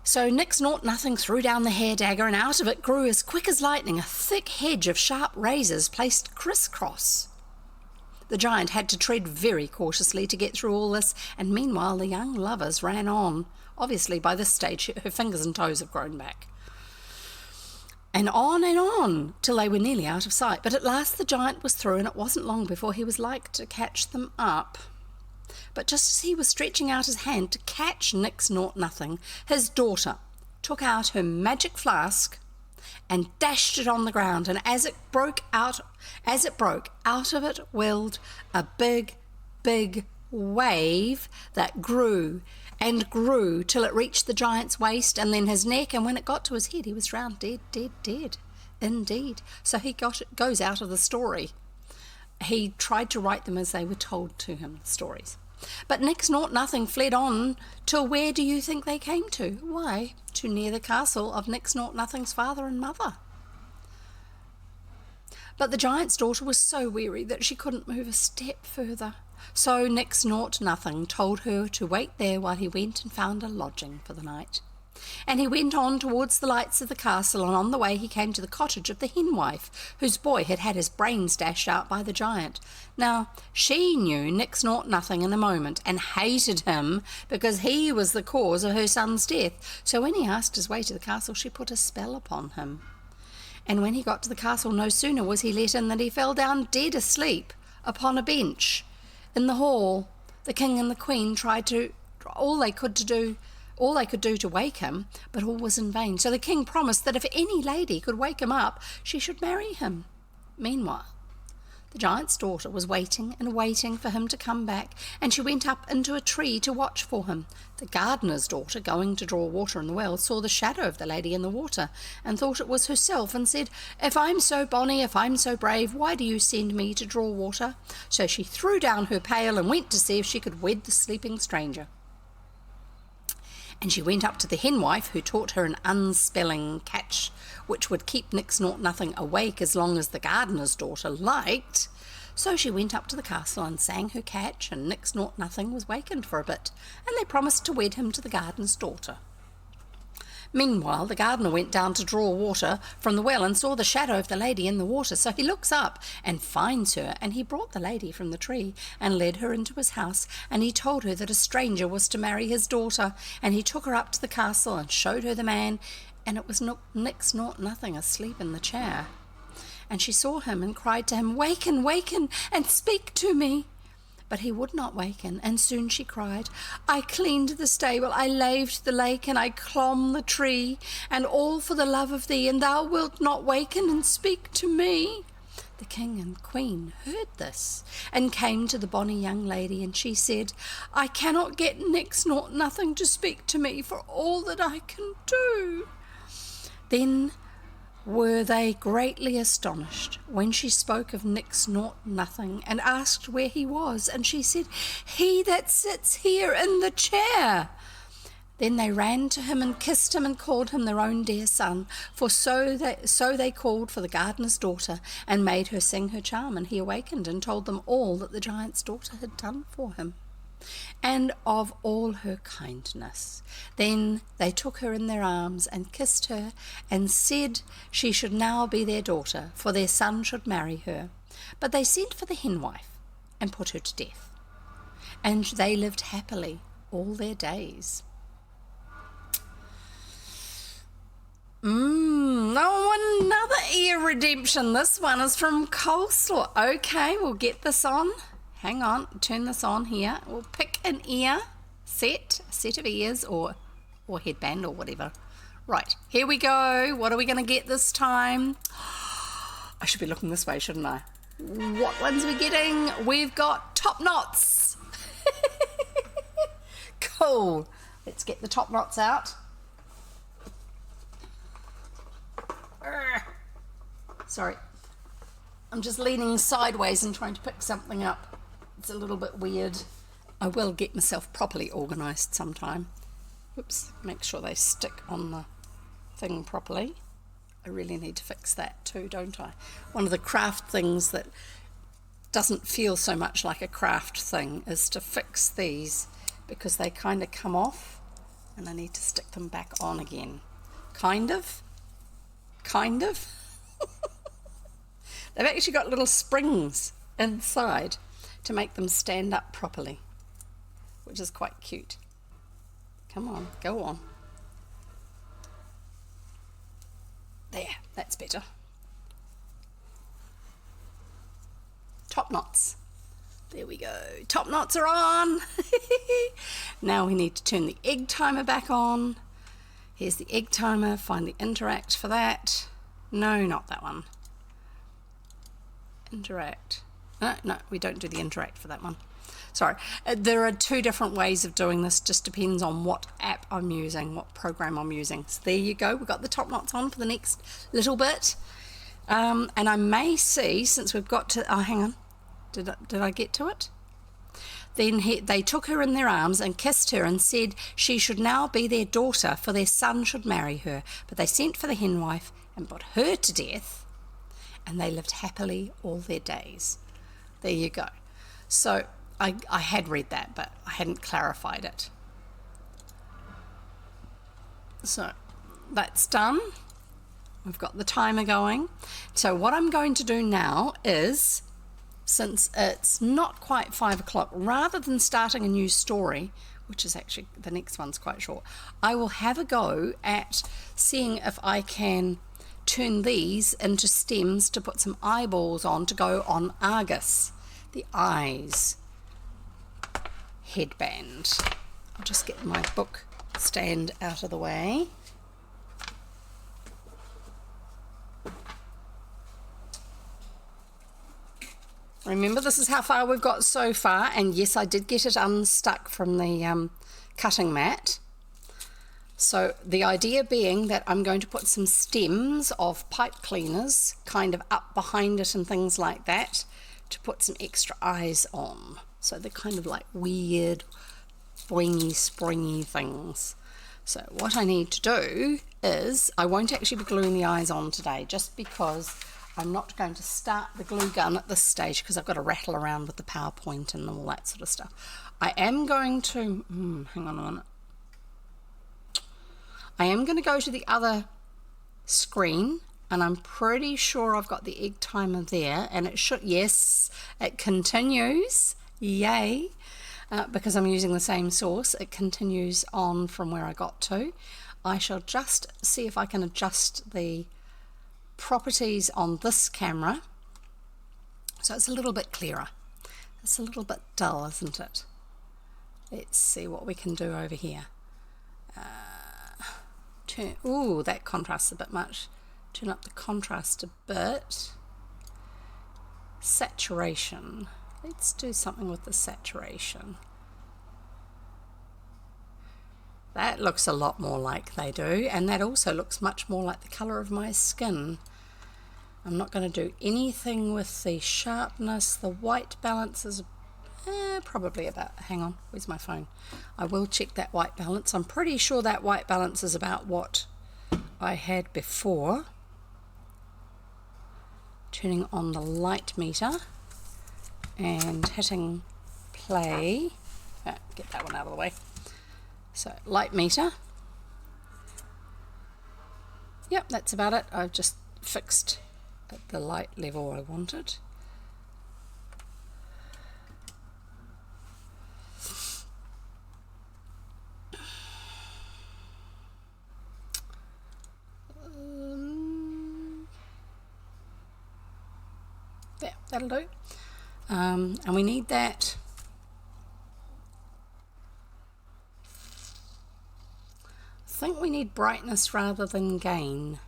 So Nix Naught Nothing threw down the hair dagger, and out of it grew as quick as lightning a thick hedge of sharp razors placed crisscross. The giant had to tread very cautiously to get through all this, and meanwhile the young lovers ran on. Obviously by this stage her fingers and toes have grown back. And on, till they were nearly out of sight. But at last the giant was through, and it wasn't long before he was like to catch them up. But just as he was stretching out his hand to catch Nix Naught Nothing, his daughter took out her magic flask and dashed it on the ground, and as it broke, out of it welled a big, big wave that grew and grew till it reached the giant's waist and then his neck, and when it got to his head he was drowned dead, dead, dead. Indeed. So he goes out of the story. He tried to write them as they were told to him, stories. But Nix Naught Nothing fled on till where do you think they came to? Why, to near the castle of Nix Naught Nothing's father and mother. But the giant's daughter was so weary that she couldn't move a step further. So Nix Naught Nothing told her to wait there while he went and found a lodging for the night. And he went on towards the lights of the castle, and on the way he came to the cottage of the henwife, whose boy had had his brains dashed out by the giant. Now, she knew Nix Naught Nothing in a moment, and hated him because he was the cause of her son's death. So when he asked his way to the castle, she put a spell upon him. And when he got to the castle, no sooner was he let in than he fell down dead asleep upon a bench in the hall. The king and the queen tried all they could do to wake him, but all was in vain. So the king promised that if any lady could wake him up, she should marry him. Meanwhile, the giant's daughter was waiting and waiting for him to come back, and she went up into a tree to watch for him. The gardener's daughter, going to draw water in the well, saw the shadow of the lady in the water, and thought it was herself, and said, "If I'm so bonny, if I'm so brave, why do you send me to draw water?" So she threw down her pail and went to see if she could wed the sleeping stranger. And she went up to the henwife, who taught her an unspelling catch which would keep Nix Naught Nothing awake as long as the gardener's daughter liked. So she went up to the castle and sang her catch, and Nix Naught Nothing was wakened for a bit, and they promised to wed him to the gardener's daughter. Meanwhile, the gardener went down to draw water from the well and saw the shadow of the lady in the water. So he looks up and finds her, and he brought the lady from the tree and led her into his house, and he told her that a stranger was to marry his daughter, and he took her up to the castle and showed her the man, and it was Nix Naught Nothing asleep in the chair. And she saw him and cried to him, "Waken, waken, and speak to me." But he would not waken, and soon she cried, "I cleaned the stable, I laved the lake, and I clomb the tree, and all for the love of thee, and thou wilt not waken and speak to me." The king and queen heard this, and came to the bonny young lady, and she said, "I cannot get Nix Naught Nothing to speak to me for all that I can do." Then were they greatly astonished when she spoke of Nix Naught Nothing and asked where he was, and she said, "He that sits here in the chair." Then they ran to him and kissed him and called him their own dear son, for so they called for the gardener's daughter and made her sing her charm. And he awakened and told them all that the giant's daughter had done for him, and of all her kindness. Then they took her in their arms and kissed her and said she should now be their daughter, for their son should marry her. But they sent for the henwife and put her to death. And they lived happily all their days. Oh, another ear redemption. This one is from Coleslaw. Okay, we'll get this on. Hang on, turn this on here. We'll pick an ear set, a set of ears or headband or whatever. Right, here we go. What are we going to get this time? I should be looking this way, shouldn't I? What ones are we getting? We've got top knots. Cool. Let's get the top knots out. Sorry, I'm just leaning sideways and trying to pick something up. It's a little bit weird. I will get myself properly organised sometime. Oops, make sure they stick on the thing properly. I really need to fix that too, don't I? One of the craft things that doesn't feel so much like a craft thing is to fix these, because they kind of come off and I need to stick them back on again. Kind of. They've actually got little springs inside to make them stand up properly, which is quite cute. Come on, go on. There, that's better. Top knots. There we go. Top knots are on. Now we need to turn the egg timer back on. Here's the egg timer. Find the interact for that. No, not that one. Interact. No, we don't do the interact for that one. Sorry. There are two different ways of doing this. Just depends on what app I'm using, what program I'm using. So there you go. We've got the top knots on for the next little bit. And I may see, since we've got to... Oh, hang on. Did I get to it? Then they took her in their arms and kissed her and said she should now be their daughter, for their son should marry her. But they sent for the henwife and put her to death, and they lived happily all their days. There you go. So I had read that, but I hadn't clarified it. So that's done. We've got the timer going. So what I'm going to do now is, since it's not quite 5 o'clock, rather than starting a new story, which is actually, the next one's quite short, I will have a go at seeing if I can turn these into stems to put some eyeballs on to go on Argus, the eyes headband. I'll just get my book stand out of the way. Remember, this is how far we've got so far, and yes, I did get it unstuck from the cutting mat. So the idea being that I'm going to put some stems of pipe cleaners kind of up behind it and things like that to put some extra eyes on. So they're kind of like weird, boingy, springy things. So what I need to do is, I won't actually be gluing the eyes on today, just because I'm not going to start the glue gun at this stage, because I've got to rattle around with the PowerPoint and all that sort of stuff. I am going to, hang on a minute. I am going to go to the other screen, and I'm pretty sure I've got the egg timer there, and it should, yes, it continues, yay, because I'm using the same source. It continues on from where I got to. I shall just see if I can adjust the properties on this camera so it's a little bit clearer. It's a little bit dull, isn't it? Let's see what we can do over here. Ooh, that contrasts a bit much. Turn up the contrast a bit. Saturation. Let's do something with the saturation. That looks a lot more like they do, and that also looks much more like the colour of my skin. I'm not going to do anything with the sharpness. The white balance is Probably about, hang on, where's my phone? I will check that white balance. I'm pretty sure that white balance is about what I had before. Turning on the light meter and hitting play. Get that one out of the way. So light meter. Yep, that's about it. I've just fixed at the light level I wanted. There, that'll do. And we need that. I think we need brightness rather than gain.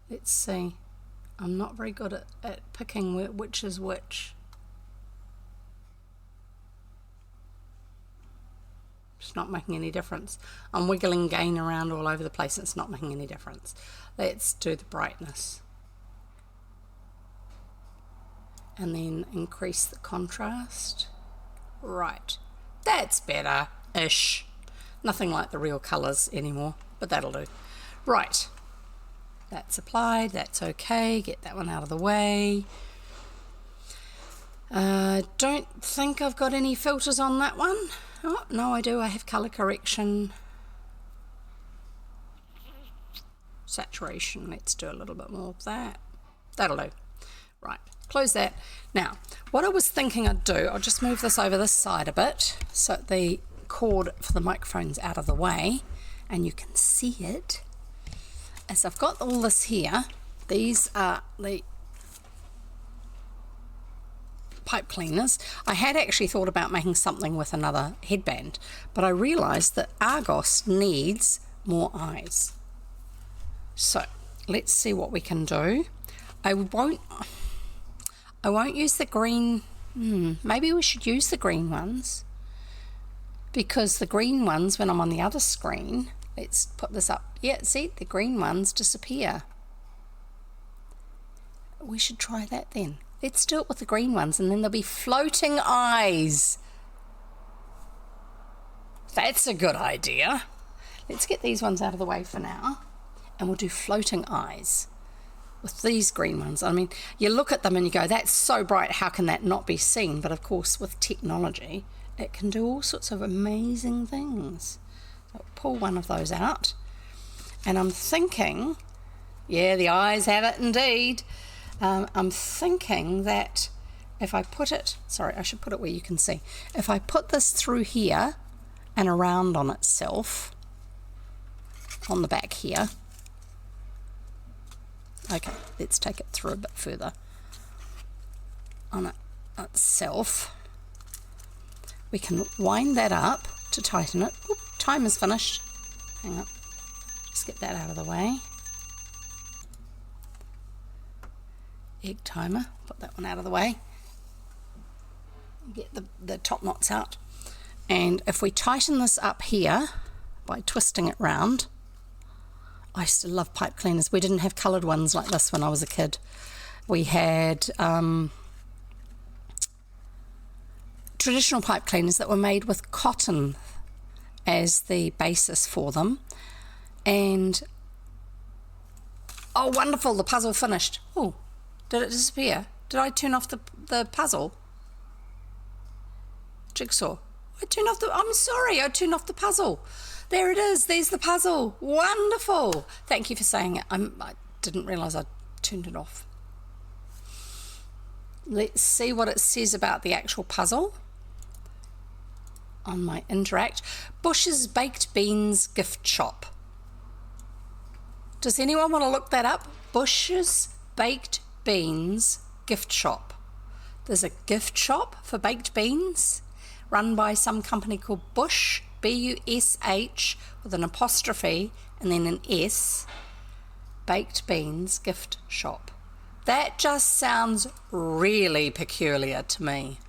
Let's see. I'm not very good at picking which is which. It's not making any difference. I'm wiggling gain around all over the place. It's not making any difference. Let's do the brightness. And then increase the contrast. Right. That's better-ish. Nothing like the real colours anymore, but that'll do. Right. That's applied. That's okay. Get that one out of the way. Don't think I've got any filters on that one. Oh, no, I do. I have colour correction. Saturation. Let's do a little bit more of that. That'll do. Right. Close that. Now, what I was thinking I'd do, I'll just move this over this side a bit so the cord for the microphone's out of the way and you can see it. As I've got all this here, these are the pipe cleaners. I had actually thought about making something with another headband, but I realised that Argos needs more eyes. So let's see what we can do. I won't use the green. Maybe we should use the green ones, because the green ones, when I'm on the other screen, let's put this up. Yeah, see, the green ones disappear. We should try that then. Let's do it with the green ones, and then there'll be floating eyes. That's a good idea. Let's get these ones out of the way for now, and we'll do floating eyes with these green ones. I mean, you look at them and you go, that's so bright, how can that not be seen? But of course, with technology, it can do all sorts of amazing things. So pull one of those out, and I'm thinking, yeah, the eyes have it indeed. I'm thinking that if I put it, sorry, I should put it where you can see. If I put this through here and around on itself, on the back here. Okay, let's take it through a bit further. On itself, we can wind that up to tighten it. Oop, time is finished. Hang on, just get that out of the way. Egg timer, put that one out of the way. Get the top knots out. And if we tighten this up here by twisting it round, I used to love pipe cleaners. We didn't have coloured ones like this when I was a kid. We had traditional pipe cleaners that were made with cotton as the basis for them. And, oh, wonderful, the puzzle finished. Oh, did it disappear? Did I turn off the puzzle? Jigsaw. I'm sorry, I turned off the puzzle. There it is, there's the puzzle. Wonderful. Thank you for saying it. I didn't realise I turned it off. Let's see what it says about the actual puzzle on my interact. Bush's Baked Beans gift shop. Does anyone want to look that up? Bush's Baked Beans gift shop. There's a gift shop for baked beans run by some company called Bush, B-U-S-H, with an apostrophe and then an S, Baked Beans gift shop. That just sounds really peculiar to me.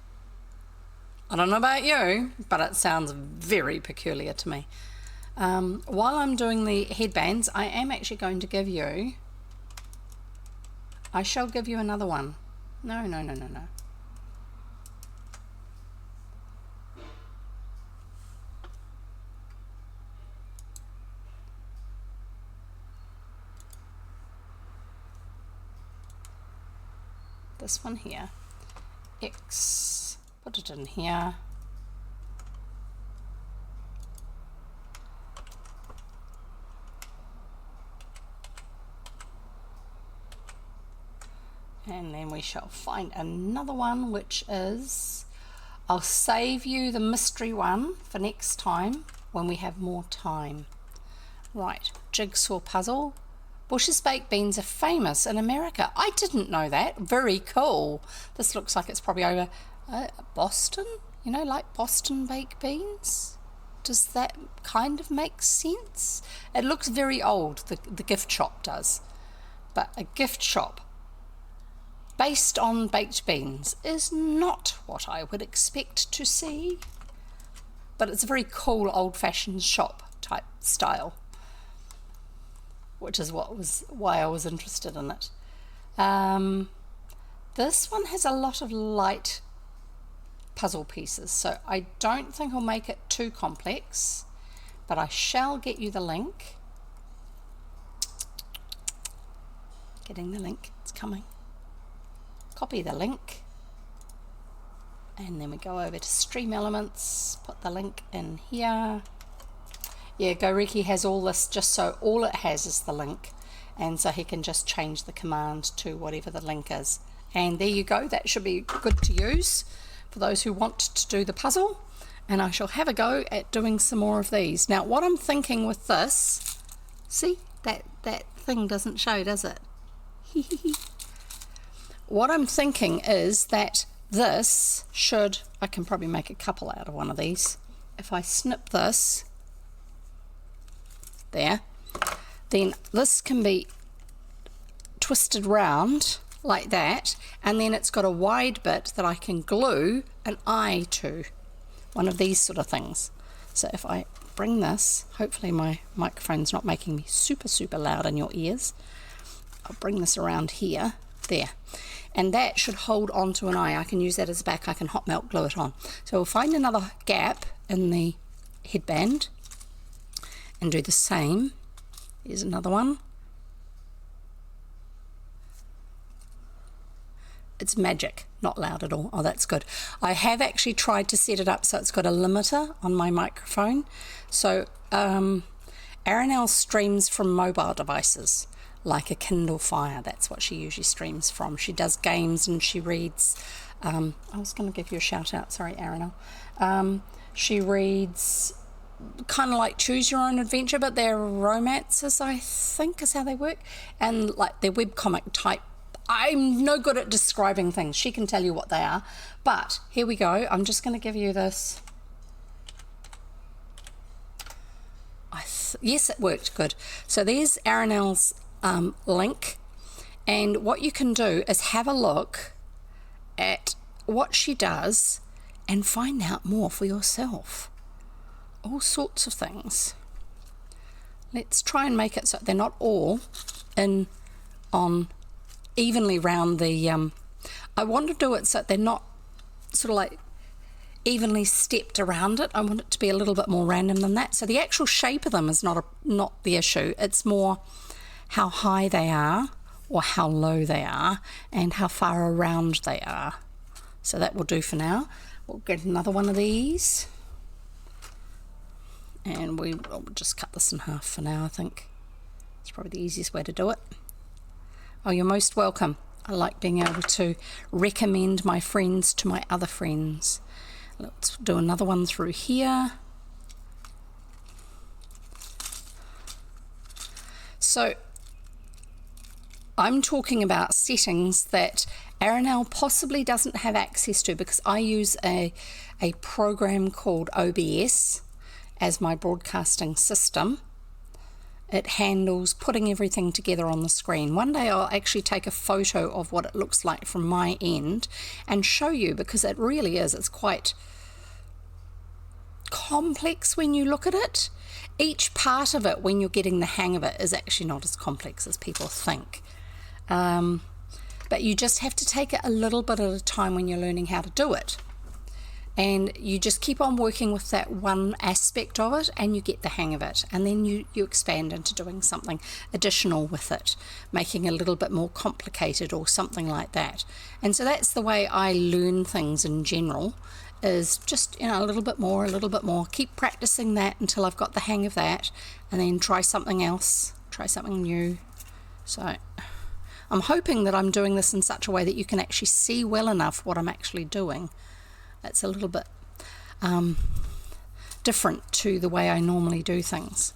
I don't know about you, but it sounds very peculiar to me. While I'm doing the headbands, I am actually going to give you, I shall give you another one. No, no, no, no, no. This one here. X. Put it in here. And then we shall find another one, which is, I'll save you the mystery one for next time when we have more time. Right, jigsaw puzzle. Bush's baked beans are famous in America. I didn't know that. Very cool. This looks like it's probably over Boston, you know, like Boston baked beans. Does that kind of make sense? It looks very old, the gift shop does. But a gift shop based on baked beans is not what I would expect to see. But it's a very cool old-fashioned shop type style, which is why I was interested in it. This one has a lot of light puzzle pieces, so I don't think I'll make it too complex, but I shall get you the link. Getting the link, it's coming. Copy the link, and then we go over to Stream Elements, put the link in here. Yeah, Goriki has all this just so all it has is the link, and so he can just change the command to whatever the link is. And there you go, that should be good to use for those who want to do the puzzle, and I shall have a go at doing some more of these. Now what I'm thinking with this, see, that thing doesn't show, does it? What I'm thinking is that this should, I can probably make a couple out of one of these. If I snip this, there, then this can be twisted round like that, and then it's got a wide bit that I can glue an eye to, one of these sort of things. So if I bring this, hopefully my microphone's not making me super loud in your ears. I'll bring this around here, there, and that should hold onto an eye. I can use that as a back, I can hot melt glue it on. So we'll find another gap in the headband and do the same. Here's another one. It's magic, not loud at all. Oh, that's good. I have actually tried to set it up so it's got a limiter on my microphone. So Aranelle streams from mobile devices, like a Kindle Fire. That's what she usually streams from. She does games and she reads. I was going to give you a shout out, sorry, Aranelle. She reads kind of like Choose Your Own Adventure, but they're romances, I think is how they work, and like they're webcomic type. I'm no good at describing things. She can tell you what they are. But here we go. I'm just going to give you this. Yes, it worked good. So there's Aranelle's link. And what you can do is have a look at what she does and find out more for yourself. All sorts of things. Let's try and make it so they're not all in on evenly round the I want to do it so they're not sort of like evenly stepped around it. I want it to be a little bit more random than that. So the actual shape of them is not the issue. It's more how high they are or how low they are and how far around they are. So that will do for now. We'll get another one of these and we'll just cut this in half for now. I think it's probably the easiest way to do it. Oh, you're most welcome. I like being able to recommend my friends to my other friends. Let's do another one through here. So I'm talking about settings that Aranelle possibly doesn't have access to because I use a program called OBS as my broadcasting system. It handles putting everything together on the screen. One day I'll actually take a photo of what it looks like from my end and show you, because it really is. It's quite complex when you look at it. Each part of it, when you're getting the hang of it, is actually not as complex as people think. but you just have to take it a little bit at a time when you're learning how to do it. And you just keep on working with that one aspect of it and you get the hang of it. And then you expand into doing something additional with it, making it a little bit more complicated or something like that. And so that's the way I learn things in general, is just, a little bit more, keep practicing that until I've got the hang of that, and then try something else, try something new. So I'm hoping that I'm doing this in such a way that you can actually see well enough what I'm actually doing. It's a little bit different to the way I normally do things.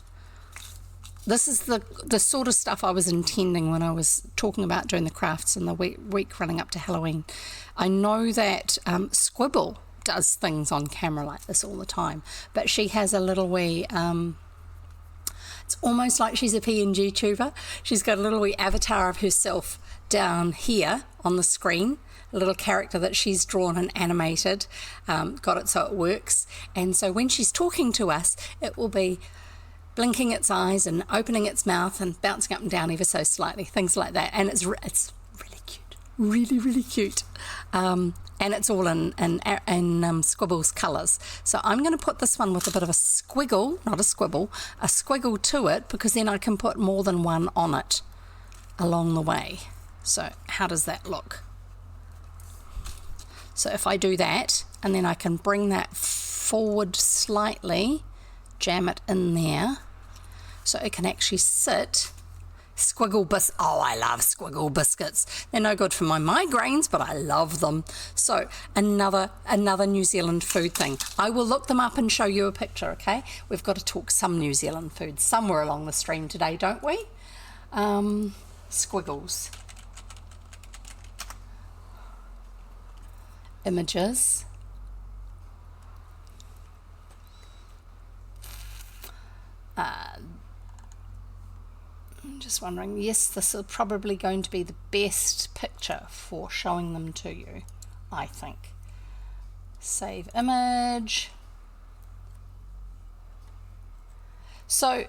This is the sort of stuff I was intending when I was talking about doing the crafts in the week running up to Halloween. I know that Squibble does things on camera like this all the time, but she has a little wee it's almost like she's a PNG tuber. She's got a little wee avatar of herself down here on the screen, a little character that she's drawn and animated, got it so it works. And so when she's talking to us, it will be blinking its eyes and opening its mouth and bouncing up and down ever so slightly, things like that. And it's really cute, really cute. And it's all in Squibble's colours. So I'm going to put this one with a bit of a squiggle, not a squibble, a squiggle to it, because then I can put more than one on it along the way. So how does that look? So if I do that, and then I can bring that forward slightly, jam it in there, so it can actually sit. Squiggle biscuits. Oh, I love squiggle biscuits. They're no good for my migraines, but I love them. So another New Zealand food thing. I will look them up and show you a picture, okay? We've got to talk some New Zealand food somewhere along the stream today, don't we? Squiggles. Images. I'm just wondering, yes, this is probably going to be the best picture for showing them to you, I think. Save image. So,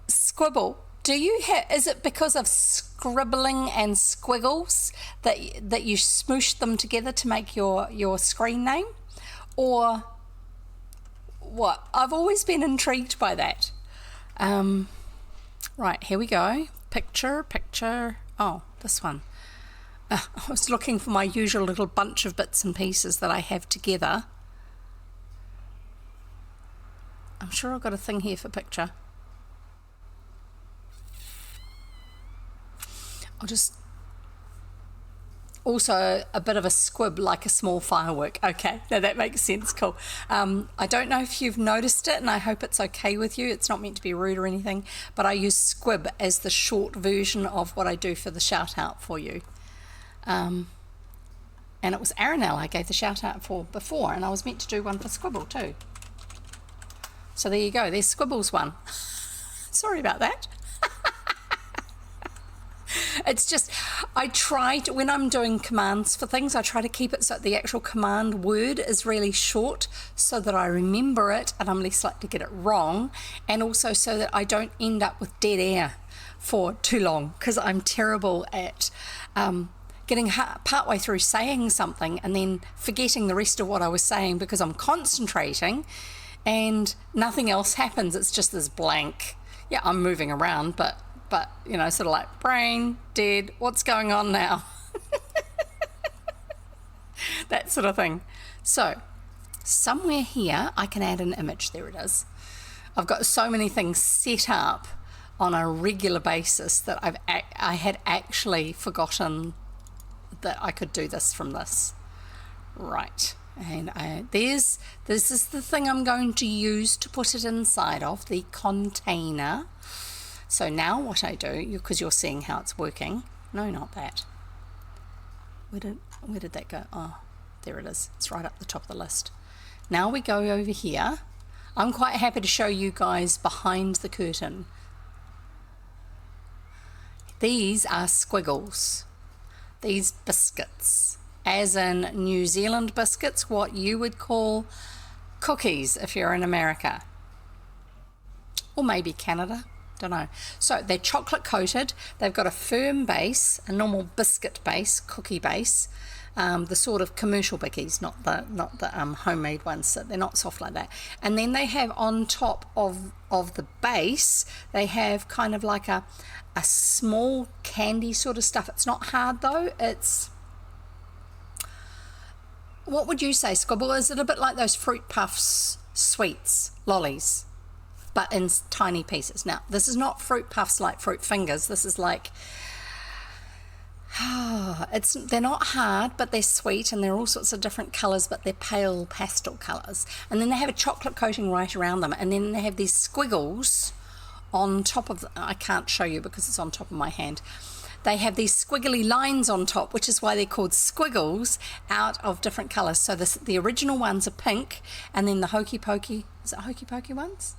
Squibble, do you have, is it because of scribbling and squiggles that you smooshed them together to make your screen name? Or what? I've always been intrigued by that. Right, here we go. Picture. Oh, this one. I was looking for my usual little bunch of bits and pieces that I have together. I'm sure I've got a thing here for picture. I'll just... Also a bit of a squib, like a small firework. Okay, now that makes sense, cool. I don't know if you've noticed it, and I hope it's okay with you. It's not meant to be rude or anything, but I use squib as the short version of what I do for the shout out for you. And it was Aranel I gave the shout out for before, and I was meant to do one for Squibble too. So there you go, there's Squibble's one. Sorry about that. It's just, I try to, when I'm doing commands for things, I try to keep it so the actual command word is really short so that I remember it and I'm less likely to get it wrong, and also so that I don't end up with dead air for too long, because I'm terrible at getting partway through saying something and then forgetting the rest of what I was saying because I'm concentrating and nothing else happens. It's just this blank. Yeah, I'm moving around, but you know, sort of like brain dead, what's going on now? That sort of thing. So somewhere here I can add an image. There it is. I've got so many things set up on a regular basis that I had actually forgotten that I could do this from this. Right, and this is the thing I'm going to use to put it inside of, the container. So now what I do, because you're seeing how it's working. No, not that. Where did that go? Oh, there it is. It's right up the top of the list. Now we go over here. I'm quite happy to show you guys behind the curtain. These are squiggles. These biscuits, as in New Zealand biscuits, what you would call cookies if you're in America. Or maybe Canada. don't know. So they're chocolate coated. They've got a firm base, a normal biscuit base, cookie base, the sort of commercial bickies, not the homemade ones. So they're not soft like that. And then they have on top of the base, they have kind of like a small candy sort of stuff. It's not hard though. It's, what would you say, Squibble? Is it a bit like those Fruit Puffs sweets, lollies, but in tiny pieces? Now, this is not Fruit Puffs like Fruit Fingers. This is like, they're not hard, but they're sweet, and they're all sorts of different colours, but they're pale pastel colours. And then they have a chocolate coating right around them, and then they have these squiggles on top of I can't show you because it's on top of my hand. They have these squiggly lines on top, which is why they're called squiggles, out of different colours. So the original ones are pink, and then the Hokey Pokey, is it Hokey Pokey ones?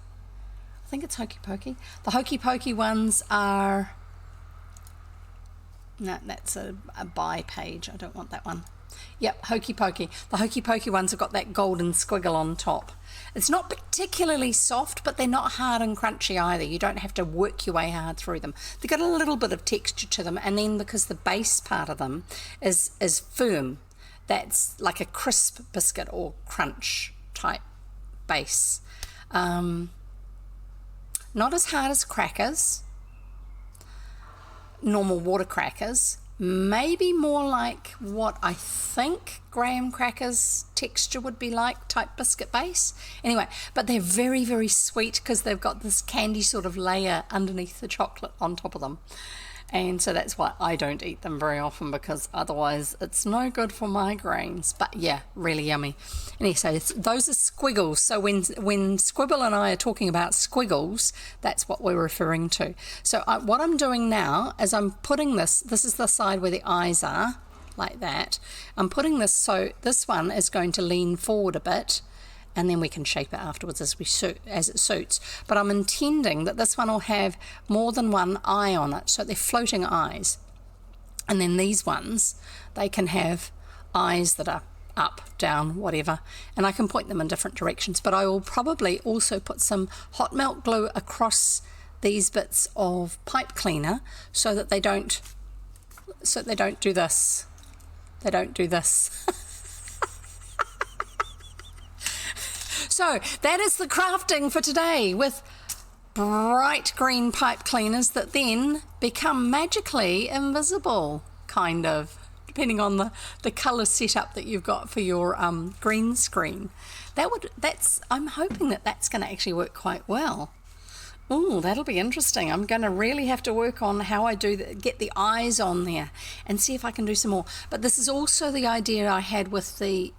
I think it's Hokey Pokey. The Hokey Pokey ones are, no, that's a buy page. I don't want that one. Yep, Hokey Pokey. The Hokey Pokey ones have got that golden squiggle on top. It's not particularly soft, but they're not hard and crunchy either. You don't have to work your way hard through them. They've got a little bit of texture to them, and then because the base part of them is firm, that's like a crisp biscuit or crunch type base. Not as hard as crackers, normal water crackers, maybe more like what I think graham crackers texture would be like, type biscuit base. Anyway, but they're very, very sweet because they've got this candy sort of layer underneath the chocolate on top of them. And so that's why I don't eat them very often, because otherwise it's no good for migraines. But yeah, really yummy. Anyway, so those are squiggles. So when Squibble and I are talking about squiggles, that's what we're referring to. So what I'm doing now is I'm putting this is the side where the eyes are, like that. I'm putting this, so this one is going to lean forward a bit, and then we can shape it afterwards as it suits. But I'm intending that this one will have more than one eye on it, so they're floating eyes. And then these ones, they can have eyes that are up, down, whatever, and I can point them in different directions. But I will probably also put some hot melt glue across these bits of pipe cleaner so that they don't do this. They don't do this. So that is the crafting for today, with bright green pipe cleaners that then become magically invisible, kind of, depending on the colour setup that you've got for your green screen. I'm hoping that that's going to actually work quite well. Ooh, that'll be interesting. I'm going to really have to work on how I get the eyes on there and see if I can do some more. But this is also the idea I had with the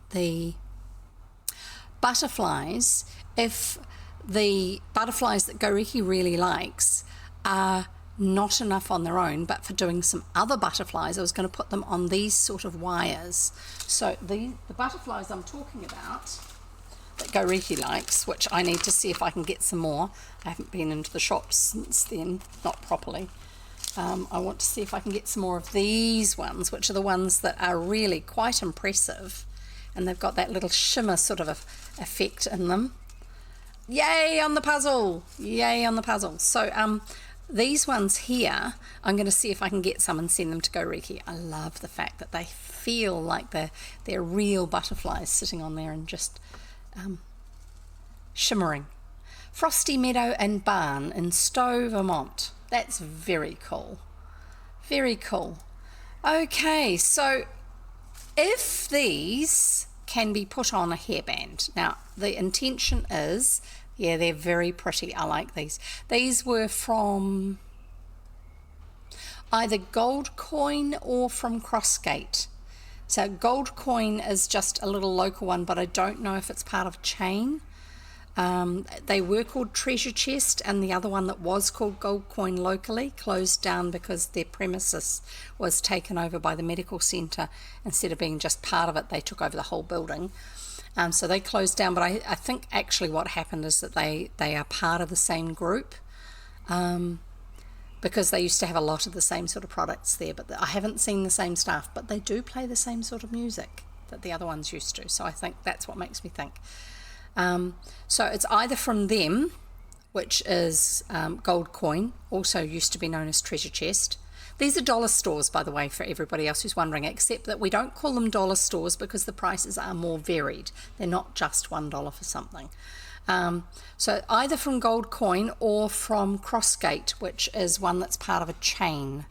butterflies. If the butterflies that Goriki really likes are not enough on their own, but for doing some other butterflies, I was going to put them on these sort of wires. So the butterflies I'm talking about that Goriki likes, which I need to see if I can get some more. I haven't been into the shops since then, not properly. I want to see if I can get some more of these ones, which are the ones that are really quite impressive, and they've got that little shimmer sort of effect in them. Yay on the puzzle! Yay on the puzzle. So these ones here, I'm going to see if I can get some and send them to Goriki. I love the fact that they feel like they're real butterflies sitting on there and just shimmering. Frosty Meadow and Barn in Stowe, Vermont. That's very cool. Very cool. Okay, so if these can be put on a hairband. Now, the intention is, yeah, they're very pretty. I like these. These were from either Gold Coin or from Crossgate. So Gold Coin is just a little local one, but I don't know if it's part of a chain. They were called Treasure Chest, and the other one that was called Gold Coin locally closed down because their premises was taken over by the medical centre. Instead of being just part of it, they took over the whole building. So they closed down, but I think actually what happened is that they are part of the same group, because they used to have a lot of the same sort of products there, but I haven't seen the same staff, but they do play the same sort of music that the other ones used to. So I think that's what makes me think. So it's either from them which is gold coin, also used to be known as treasure chest. These are dollar stores, by the way, for everybody else who's wondering, except that we don't call them dollar stores because the prices are more varied. They're not just $1 for something. So either from gold coin or from Crossgate, which is one that's part of a chain.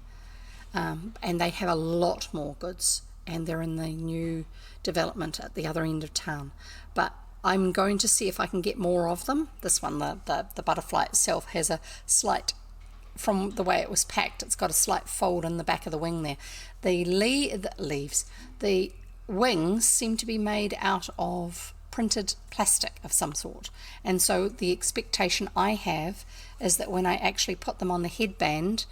And they have a lot more goods, and they're in the new development at the other end of town. But I'm going to see if I can get more of them. This one, the butterfly itself, has a slight, from the way it was packed, it's got a slight fold in the back of the wing there. The leaves, the wings seem to be made out of printed plastic of some sort, and so the expectation I have is that when I actually put them on the headband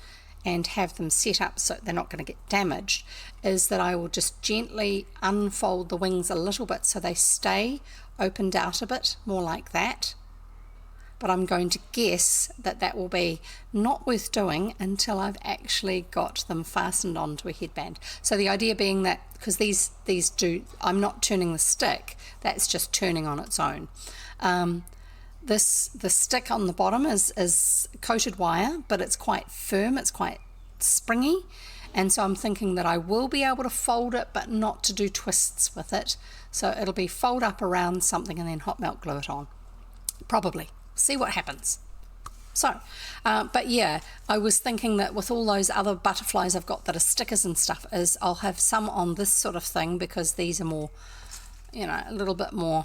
and have them set up so they're not going to get damaged, is that I will just gently unfold the wings a little bit so they stay opened out a bit more like that. But I'm going to guess that that will be not worth doing until I've actually got them fastened onto a headband. So the idea being that, because these do, I'm not turning the stick, that's just turning on its own. The stick on the bottom is coated wire, but it's quite firm, it's quite springy, and so I'm thinking that I will be able to fold it, but not to do twists with it. So it'll be fold up around something and then hot melt glue it on, probably. See what happens. So, but yeah, I was thinking that with all those other butterflies I've got that are stickers and stuff, is I'll have some on this sort of thing, because these are more, you know, a little bit more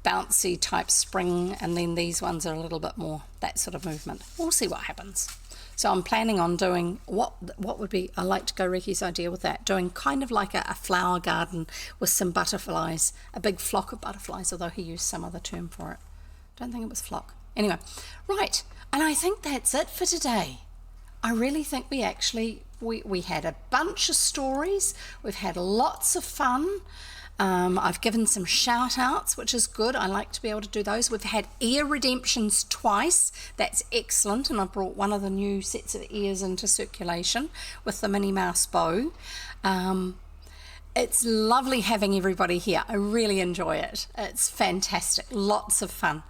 bouncy type spring, and then these ones are a little bit more that sort of movement. We'll see what happens. So I'm planning on doing what would be, I like to go Ricky's idea with that, doing kind of like a flower garden with some butterflies, a big flock of butterflies, although he used some other term for it. Don't think it was flock. Anyway, right, and I think that's it for today. I really think we had a bunch of stories. We've had lots of fun. I've given some shout outs, which is good. I like to be able to do those. We've had ear redemptions twice. That's excellent. And I brought one of the new sets of ears into circulation with the Minnie Mouse bow. It's lovely having everybody here. I really enjoy it. It's fantastic. Lots of fun.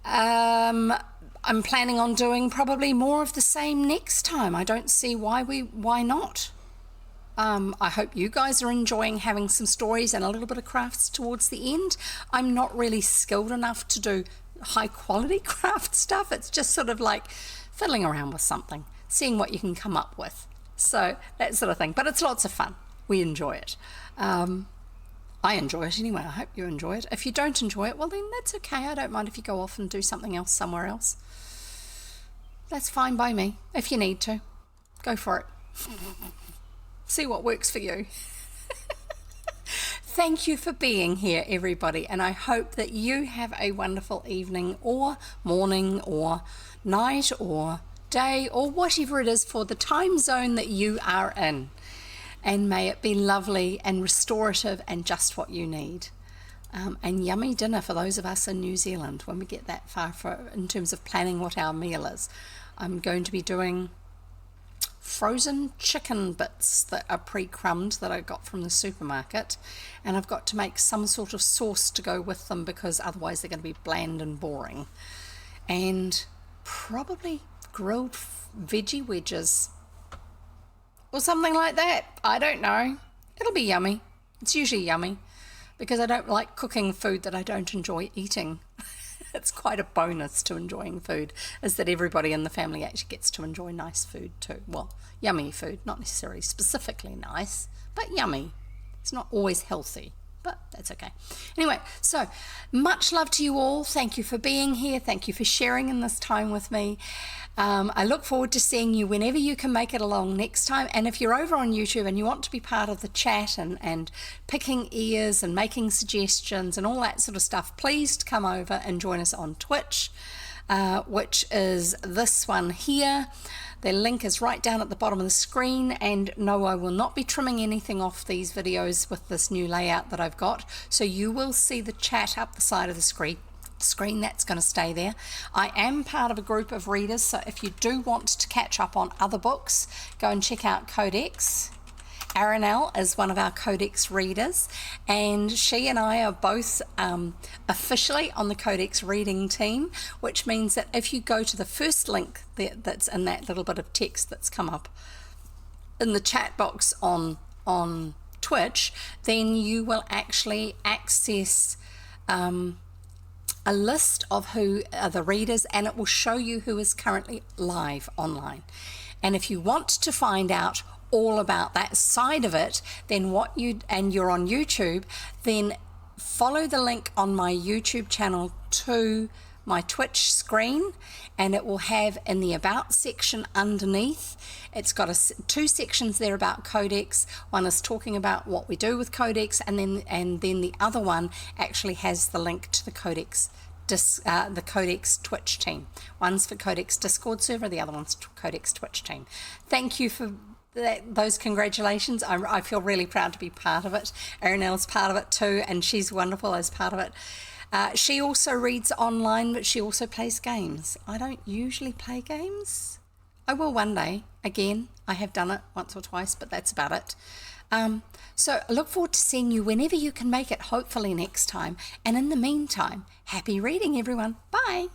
I'm planning on doing probably more of the same next time. I don't see why not. I hope you guys are enjoying having some stories and a little bit of crafts towards the end. I'm not really skilled enough to do high quality craft stuff. It's just sort of like fiddling around with something, seeing what you can come up with. So that sort of thing. But it's lots of fun. We enjoy it. I enjoy it anyway. I hope you enjoy it. If you don't enjoy it, well then that's okay. I don't mind if you go off and do something else somewhere else. That's fine by me. If you need to, go for it. See what works for you. Thank you for being here, everybody, and I hope that you have a wonderful evening or morning or night or day or whatever it is for the time zone that you are in. And may it be lovely and restorative and just what you need. And yummy dinner for those of us in New Zealand when we get that far in terms of planning what our meal is. I'm going to be doing frozen chicken bits that are pre-crumbed that I got from the supermarket, and I've got to make some sort of sauce to go with them because otherwise they're going to be bland and boring. And probably grilled veggie wedges or something like that. I don't know. It'll be yummy. It's usually yummy because I don't like cooking food that I don't enjoy eating. It's quite a bonus to enjoying food, is that everybody in the family actually gets to enjoy nice food too. Well, yummy food, not necessarily specifically nice, but yummy. It's not always healthy, but that's okay. Anyway, so much love to you all. Thank you for being here. Thank you for sharing in this time with me. I look forward to seeing you whenever you can make it along next time. And if you're over on YouTube and you want to be part of the chat and picking ears and making suggestions and all that sort of stuff, please come over and join us on Twitch, which is this one here. The link is right down at the bottom of the screen. And no, I will not be trimming anything off these videos with this new layout that I've got. So you will see the chat up the side of the screen. That's going to stay there. I am part of a group of readers, so if you do want to catch up on other books, go and check out Codex. Arinelle is one of our Codex readers, and she and I are both officially on the Codex reading team, which means that if you go to the first link that's in that little bit of text that's come up in the chat box on Twitch, then you will actually access a list of who are the readers, and it will show you who is currently live online. And if you want to find out all about that side of it, then you're on YouTube, then follow the link on my YouTube channel to my Twitch screen, and it will have in the About section underneath, it's got two sections there about Codex. One is talking about what we do with Codex, and then the other one actually has the link to the Codex Twitch team. One's for Codex Discord server, the other one's Codex Twitch team. Thank you for those congratulations. I feel really proud to be part of it. Arinelle's part of it too, and she's wonderful as part of it. She also reads online, but she also plays games. I don't usually play games. I will one day. Again, I have done it once or twice, but that's about it. So I look forward to seeing you whenever you can make it, hopefully next time. And in the meantime, happy reading, everyone. Bye.